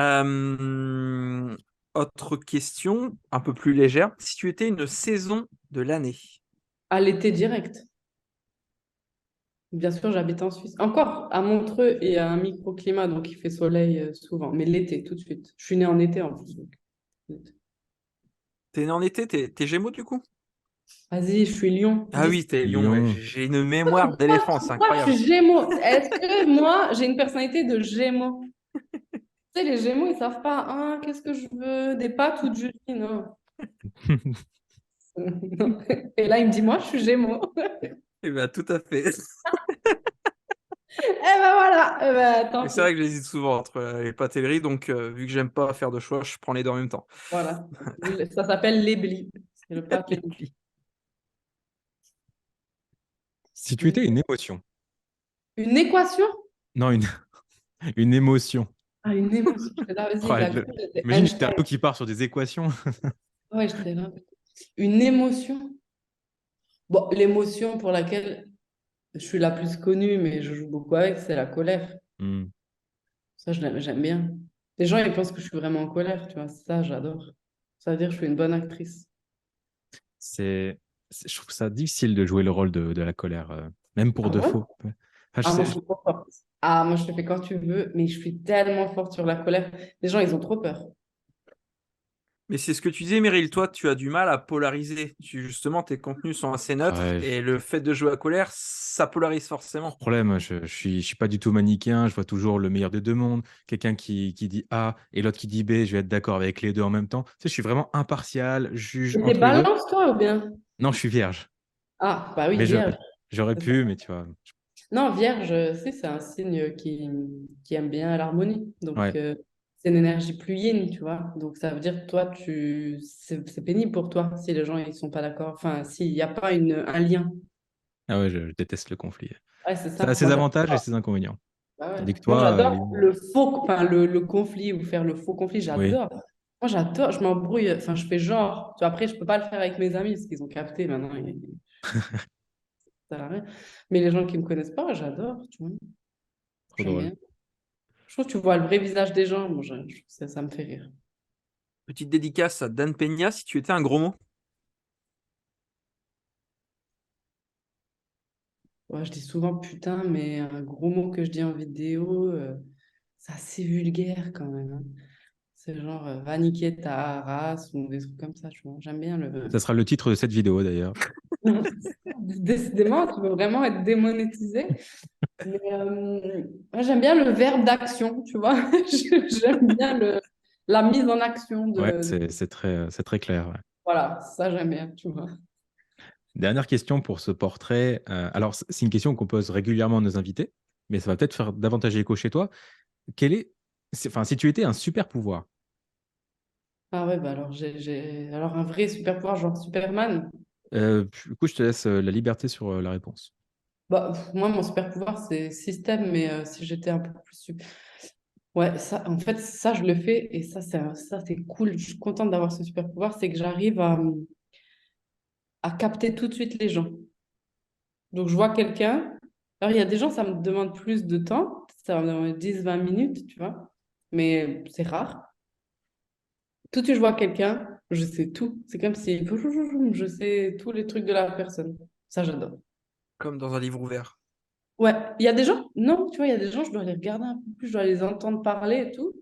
Euh, Autre question, un peu plus légère. Si tu étais une saison de l'année. À l'été direct. Bien sûr, j'habite en Suisse. Encore à Montreux et à un microclimat, donc il fait soleil souvent. Mais l'été, tout de suite. Je suis née en été en plus. Donc. T'es né en été, t'es Gémeaux du coup? Vas-y, je suis Lion. Ah oui, t'es Lion, ouais. Lyon. J'ai une mémoire d'éléphant, c'est Moi, je incroyable. suis Gémeaux. Est-ce que moi, j'ai une personnalité de Gémeaux? Tu sais, les Gémeaux, ils savent pas, ah, qu'est-ce que je veux? Des pâtes ou du riz? Non. Et là, il me dit, moi, je suis Gémeaux. Eh bien, tout à fait. Eh ben voilà. Eh ben, Mais tant c'est pis. vrai que j'hésite souvent entre les pâtes et le riz, donc vu que j'aime pas faire de choix, je prends les deux en même temps. Voilà. Ça s'appelle l'éblis. C'est le pâte. Si tu étais une émotion. Une équation? Non, une émotion. Ah, une émotion. Là, Oh, vas-y, la vie, c'était imagine Einstein. Sterlo qui part sur des équations. Ouais, j'étais là. Une émotion. Bon, l'émotion pour laquelle je suis la plus connue, mais je joue beaucoup avec, c'est la colère. Hmm. Ça, j'aime bien. Les gens, ils pensent que je suis vraiment en colère, tu vois. Ça, j'adore. Ça veut dire que je suis une bonne actrice. Je trouve ça difficile de jouer le rôle de la colère, même pour Ah de ouais? faux. Ouais. Enfin, Ah, moi, je suis trop forte. Ah, moi, je te fais quand tu veux, mais je suis tellement forte sur la colère. Les gens, ils ont trop peur. Mais c'est ce que tu disais, Meryl, toi, tu as du mal à polariser. Justement, tes contenus sont assez neutres Ouais, et le fait de jouer à colère, ça polarise forcément. problème, je suis pas du tout manichéen, je vois toujours le meilleur des deux mondes. Quelqu'un qui dit A et l'autre qui dit B, je vais être d'accord avec les deux en même temps. Tu sais, je suis vraiment impartial, juge Et t'es entre les deux. balance, toi, ou bien? Non, je suis vierge. Ah, bah oui, Mais vierge. j'aurais C'est ça. pu, mais tu vois. Non, vierge, c'est un signe qui aime bien l'harmonie. Donc, Ouais. c'est une énergie plus yin, tu vois. Donc, ça veut dire que toi, c'est pénible pour toi si les gens ils sont pas d'accord. Enfin, s'il n'y a pas un lien. Ah ouais, je déteste le conflit. Ouais, c'est Ça a ça. ses avantages et ses inconvénients. Bah ouais. Tandis que Moi, toi, j'adore le faux, enfin, le conflit ou faire le faux conflit, oui, j'adore. Moi, j'adore, je m'embrouille, enfin, je fais genre. Tu vois, après, je peux pas le faire avec mes amis parce qu'ils ont capté maintenant. Ça sert à rien. Mais les gens qui me connaissent pas, j'adore, tu vois. trop J'aime drôle. bien. Je trouve que tu vois le vrai visage des gens. Moi, je trouve que ça me fait rire. Petite dédicace à Dan Peña, si tu étais un gros mot. Ouais, je dis souvent putain, mais un gros mot que je dis en vidéo, c'est assez vulgaire quand même, hein. C'est genre va niquer ta race ou des trucs comme ça, tu vois. J'aime bien le. Ça sera le titre de cette vidéo d'ailleurs. Décidément, tu veux vraiment être démonétisé. Mais moi, j'aime bien le verbe d'action, tu vois. J'aime bien la mise en action Ouais, de. c'est très clair. Ouais. Voilà, ça j'aime bien, tu vois. Dernière question pour ce portrait. Alors, c'est une question qu'on pose régulièrement à nos invités, mais ça va peut-être faire davantage écho chez toi. Quel est, enfin, si tu étais un super pouvoir, Ah ouais, bah alors alors un vrai super pouvoir, genre Superman. du coup, je te laisse la liberté sur la réponse. Bah, moi, mon super pouvoir, c'est système, mais si j'étais un peu plus. Ouais, ça, en fait, ça, je le fais et ça, c'est cool. Je suis contente d'avoir ce super pouvoir, c'est que j'arrive à capter tout de suite les gens. Donc, je vois quelqu'un. Alors, il y a des gens, ça me demande plus de temps. Ça va me demander 10-20 minutes, tu vois. Mais c'est rare. Tout de suite, je vois quelqu'un, je sais tout. C'est comme si je sais tous les trucs de la personne. Ça, j'adore. Comme dans un livre ouvert. Ouais, il y a des gens, non, tu vois, il y a des gens, je dois les regarder un peu plus, je dois les entendre parler et tout.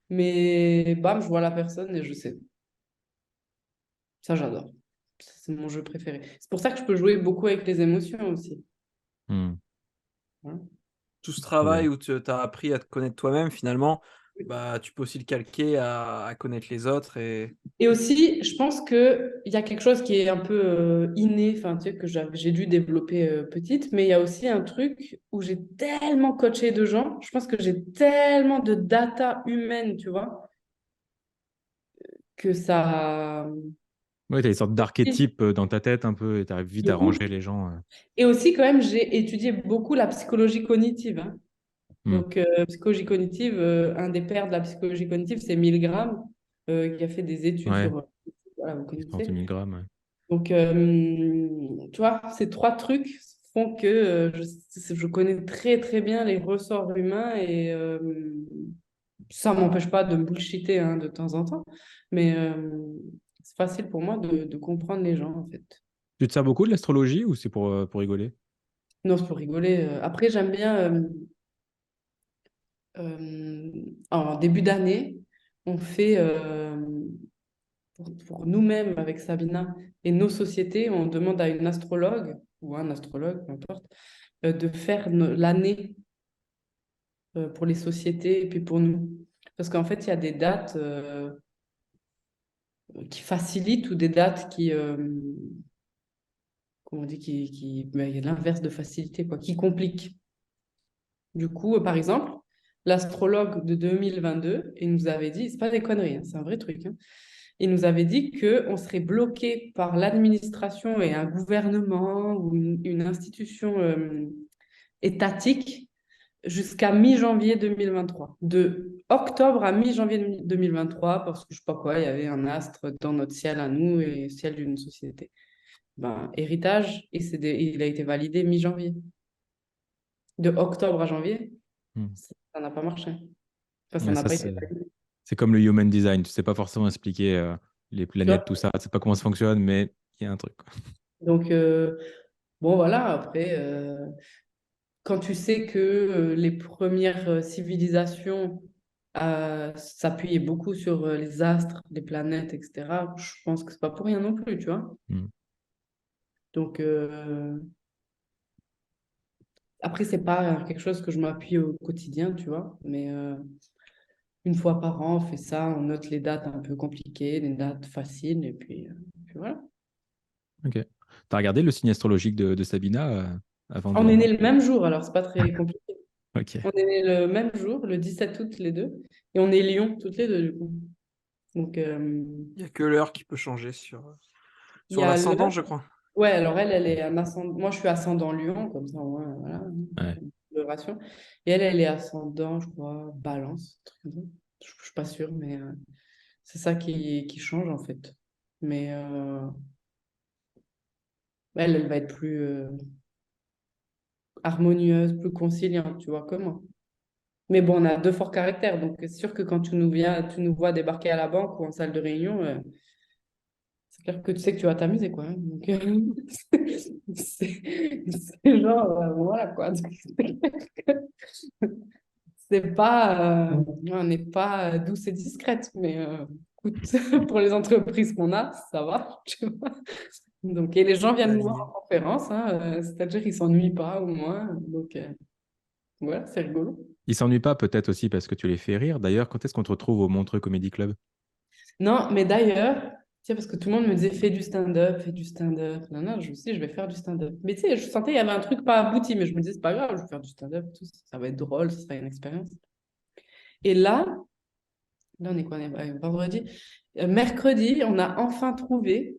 Mais bam, je vois la personne et je sais. Ça, j'adore. C'est mon jeu préféré. C'est pour ça que je peux jouer beaucoup avec les émotions aussi. Hmm, Voilà. Tout ce trop travail bien. où tu as appris à te connaître toi-même, finalement, bah, tu peux aussi le calquer à connaître les autres. Et Et aussi, je pense qu'il y a quelque chose qui est un peu inné, enfin, tu sais, que j'ai dû développer petite, mais il y a aussi un truc où j'ai tellement coaché de gens, je pense que j'ai tellement de data humaine, tu vois, que ça. Oui, tu as une sorte d'archétype dans ta tête un peu et tu arrives vite De à ouf. ranger les gens. Et aussi, quand même, j'ai étudié beaucoup la psychologie cognitive, hein. Hmm. Donc, psychologie cognitive, un des pères de la psychologie cognitive, c'est Milgram, qui a fait des études Ouais, sur. Voilà, vous expérience de connaissez. 1000 grammes. Ouais. Donc, tu vois, ces trois trucs font que je connais très, très bien les ressorts humains et ça ne m'empêche pas de me bullshiter hein, de temps en temps, mais c'est facile pour moi de comprendre les gens, en fait. Tu te sers beaucoup de l'astrologie ou c'est pour rigoler? Non, c'est pour rigoler. Après, j'aime bien, en début d'année, on fait, pour nous-mêmes avec Sabina et nos sociétés, on demande à une astrologue ou un astrologue, peu importe, de faire l'année pour les sociétés et puis pour nous. Parce qu'en fait, il y a des dates qui facilitent ou des dates comment on dit, ben, il y a l'inverse de facilité, quoi, qui compliquent. Du coup, par exemple, l'astrologue de 2022, il nous avait dit, c'est pas des conneries, hein, c'est un vrai truc, hein, il nous avait dit qu'on serait bloqué par l'administration et un gouvernement ou une institution étatique jusqu'à mi-janvier 2023. De octobre à mi-janvier 2023, parce que je sais pas quoi, il y avait un astre dans notre ciel à nous et le ciel d'une société. Ben, héritage, et il a été validé mi-janvier. De octobre à janvier, Hmm. ça n'a pas marché. Enfin, ça Ouais, n'a ça, pas été validé. c'est comme le human design. Tu sais pas forcément expliquer les Tu planètes, vois. tout ça. Tu sais pas comment ça fonctionne, mais il y a un truc, quoi. Donc, bon, voilà, après, quand tu sais que les premières civilisations s'appuyer beaucoup sur les astres, les planètes, etc. Je pense que c'est pas pour rien non plus, tu vois. Hmm. Donc, après, c'est pas quelque chose que je m'appuie au quotidien, tu vois. Mais une fois par an, on fait ça, on note les dates un peu compliquées, les dates faciles, et puis voilà. Ok. T'as regardé le signe astrologique de Sabina avant On de... est nés le même jour, alors c'est pas très compliqué. Ok. On est nés le même jour, le 17 août, les deux. Et on est Lion, toutes les deux, du coup. Donc, Il n'y a que l'heure qui peut changer il y sur a l'ascendant, le... je crois. Ouais, alors elle est un ascendant. Moi, je suis ascendant Lion, comme ça, ouais, voilà, Ouais. de ration. Et elle est ascendant, je crois, Balance, un truc comme ça. Je ne suis pas sûre, mais c'est ça qui change, en fait. Mais elle va être plus harmonieuse, plus conciliante, tu vois, comme moi. Mais bon, on a deux forts caractères, donc c'est sûr que quand tu nous vois débarquer à la banque ou en salle de réunion, c'est clair que tu sais que tu vas t'amuser, quoi, hein. Donc, c'est genre, voilà, quoi. Donc, c'est pas, on n'est pas douce et discrète, mais écoute, pour les entreprises qu'on a, ça va, tu vois. Donc, et les gens viennent nous voir Aligné. en conférence, hein, c'est-à-dire qu'ils s'ennuient pas au moins. Donc, voilà, c'est rigolo. Ils s'ennuient pas, peut-être aussi parce que tu les fais rire. D'ailleurs, quand est-ce qu'on te retrouve au Montreux Comedy Club? Non, mais d'ailleurs, tu sais, parce que tout le monde me disait fais du stand-up, fais du stand-up. Non, non, je aussi, je vais faire du stand-up. Mais tu sais, je sentais qu'il y avait un truc pas abouti, mais je me disais, c'est pas grave, je vais faire du stand-up, tout, ça va être drôle, ça sera une expérience. Et là, on est quoi? On est vendredi. Mercredi, on a enfin trouvé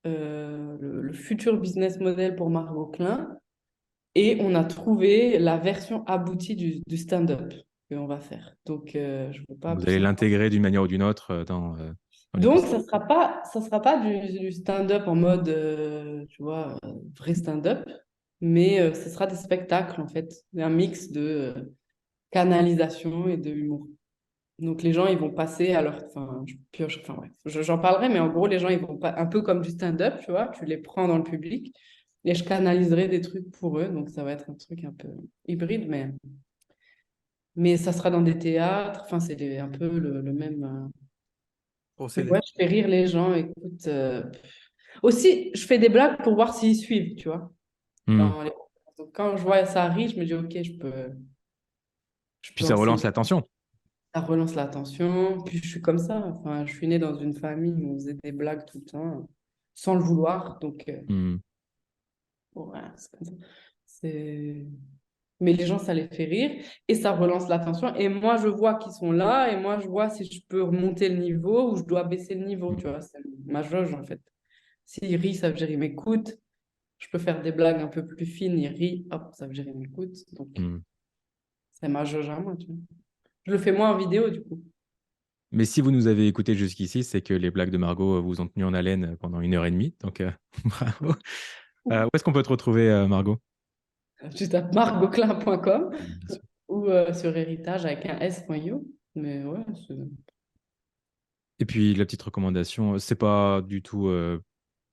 le futur business model pour Margot Klein et on a trouvé la version aboutie du stand-up qu'on va faire. Donc, je ne peux pas Vous plus allez en parler. l'intégrer d'une manière ou d'une autre dans Donc, l'écosystème. ça sera pas du stand-up en mode, tu vois, vrai stand-up, mais ce sera des spectacles, en fait, un mix de canalisation et de humour. Donc, les gens, ils vont passer à leur... Enfin, je pioche, enfin, ouais, j'en parlerai, mais en gros, les gens, ils vont pas... Un peu comme du stand-up, tu vois, tu les prends dans le public et je canaliserai des trucs pour eux. Donc, ça va être un truc un peu hybride, mais ça sera dans des théâtres. Enfin, c'est un peu le même... Donc, Procédé. ouais, je fais rire les gens. Écoute, aussi, je fais des blagues pour voir s'ils suivent, tu vois. Hmm. Donc, quand je vois ça arrive, je me dis, OK, je Puis peux ça relance enseigner. l'attention. Ça relance l'attention. Puis je suis comme ça. Enfin, je suis née dans une famille où on faisait des blagues tout le temps, sans le vouloir. Donc, Hmm. voilà, c'est comme ça. C'est... Mais les gens, ça les fait rire et ça relance l'attention. Et moi, je vois qu'ils sont là et moi, je vois si je peux remonter le niveau ou je dois baisser le niveau. Tu vois, c'est ma jauge, en fait. S'il rit, ça veut dire qu'il m'écoute. Je peux faire des blagues un peu plus fines, il rit, hop, ça veut dire qu'il m'écoute. Donc, Hmm. c'est ma jauge à moi, tu vois. Je le fais moins en vidéo, du coup. Mais si vous nous avez écoutés jusqu'ici, c'est que les blagues de Margot vous ont tenu en haleine pendant 1 heure et demie. Donc, bravo. Où est-ce qu'on peut te retrouver, Margot? Tu tapes margoclin.com Bien sûr. ou sur héritage avec un s.io. Mais ouais, Et puis, la petite recommandation, c'est pas du tout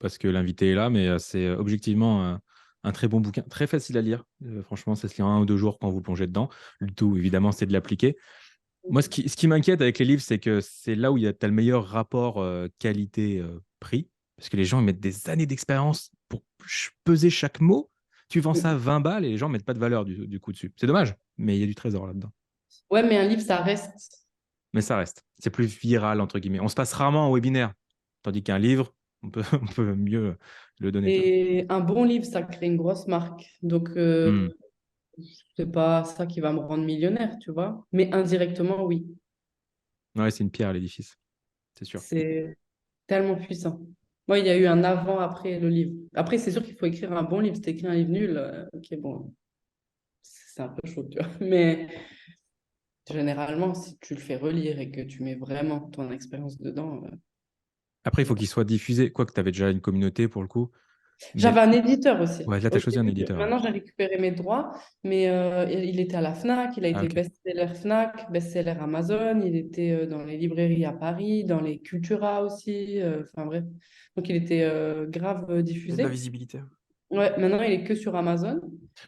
parce que l'invité est là, mais c'est objectivement un très bon bouquin, très facile à lire. Franchement, ça se lit en 1 ou 2 jours quand vous plongez dedans. Le tout, évidemment, c'est de l'appliquer. Moi, ce qui m'inquiète avec les livres, c'est que c'est là où il y a le meilleur rapport qualité-prix, parce que les gens ils mettent des années d'expérience pour peser chaque mot. Tu vends ça 20 balles et les gens mettent pas de valeur du coup dessus. C'est dommage, mais il y a du trésor là-dedans. ouais, mais un livre, ça reste. Mais ça reste. C'est plus viral, entre guillemets. On se passe rarement en webinaire, tandis qu'un livre, on peut mieux le donner. Tu vois. Et un bon livre, ça crée une grosse marque. Donc, Hmm. c'est pas ça qui va me rendre millionnaire, tu vois. Mais indirectement, oui. Ouais, c'est une pierre à l'édifice, c'est sûr. C'est tellement puissant. Moi, il y a eu un avant-après le livre. Après, c'est sûr qu'il faut écrire un bon livre. Si tu écris un livre nul, ok, bon, c'est un peu chaud, tu vois. Mais généralement, si tu le fais relire et que tu mets vraiment ton expérience dedans, Après, il faut bon. qu'il soit diffusé, quoique tu avais déjà une communauté pour le coup. Mais J'avais un éditeur aussi. ouais, là, tu Au as choisi un début, éditeur. Ouais. maintenant, j'ai récupéré mes droits, mais il était à la FNAC, il a Ah, été ok. best-seller FNAC, best-seller Amazon, il était dans les librairies à Paris, dans les Cultura aussi, enfin bref. Donc, il était grave Il y a de la diffusé. visibilité. Ouais, maintenant, il est que sur Amazon,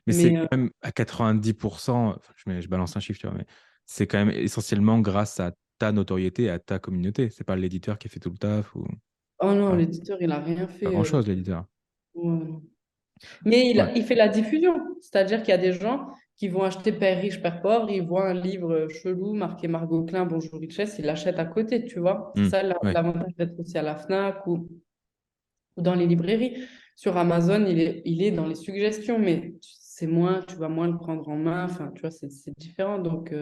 Mais c'est mais quand même à 90%, enfin, je balance un chiffre, tu vois, mais c'est quand même essentiellement grâce à ta notoriété, à ta communauté. C'est pas l'éditeur qui fait tout le taf ou Oh non, voilà. l'éditeur, il a rien Pas fait. grand-chose, l'éditeur. Ouais, non. Mais Ouais. il fait la diffusion. C'est-à-dire qu'il y a des gens qui vont acheter Père riche, Père pauvre, ils voient un livre chelou marqué Margot Klein, Bonjour Richesse, ils l'achètent à côté, tu vois. C'est Hmm. ça Ouais. l'avantage d'être aussi à la FNAC ou dans les librairies. Sur Amazon, il est dans les suggestions, mais c'est moins, tu vas moins le prendre en main. Enfin, tu vois, c'est différent. Donc,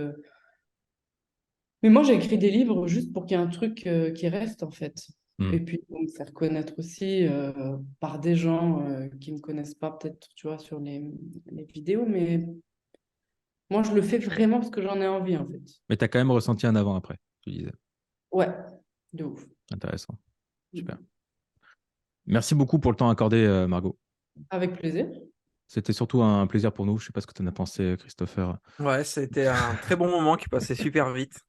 mais moi, j'ai écrit des livres juste pour qu'il y ait un truc qui reste, en fait. Hmm. Et puis, pour me faire connaître aussi par des gens qui ne me connaissent pas, peut-être, tu vois, sur les vidéos. Mais moi, je le fais vraiment parce que j'en ai envie, en fait. Mais tu as quand même ressenti un avant-après, tu disais. Ouais, de ouf. Intéressant. Super. Merci beaucoup pour le temps accordé, Margot. Avec plaisir. C'était surtout un plaisir pour nous. Je ne sais pas ce que tu en as pensé, Christopher. Ouais, c'était un très bon moment qui passait super vite.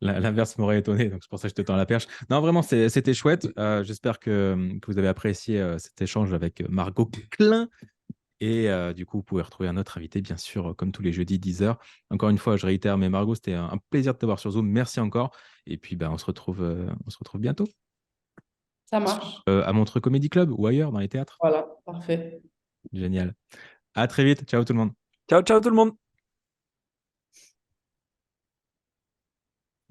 L'inverse m'aurait étonné, donc c'est pour ça que je te tends la perche. Non, vraiment, c'était chouette. J'espère que vous avez apprécié cet échange avec Margot Klein. Et du coup, vous pouvez retrouver un autre invité, bien sûr, comme tous les jeudis, 10h. Encore une fois, je réitère, mais Margot, c'était un plaisir de te voir sur Zoom. Merci encore. Et puis, on se retrouve bientôt Ça marche. à Montreux Comedy Club ou ailleurs, dans les théâtres. Voilà, parfait. Génial. À très vite. Ciao tout le monde. Ciao, ciao tout le monde!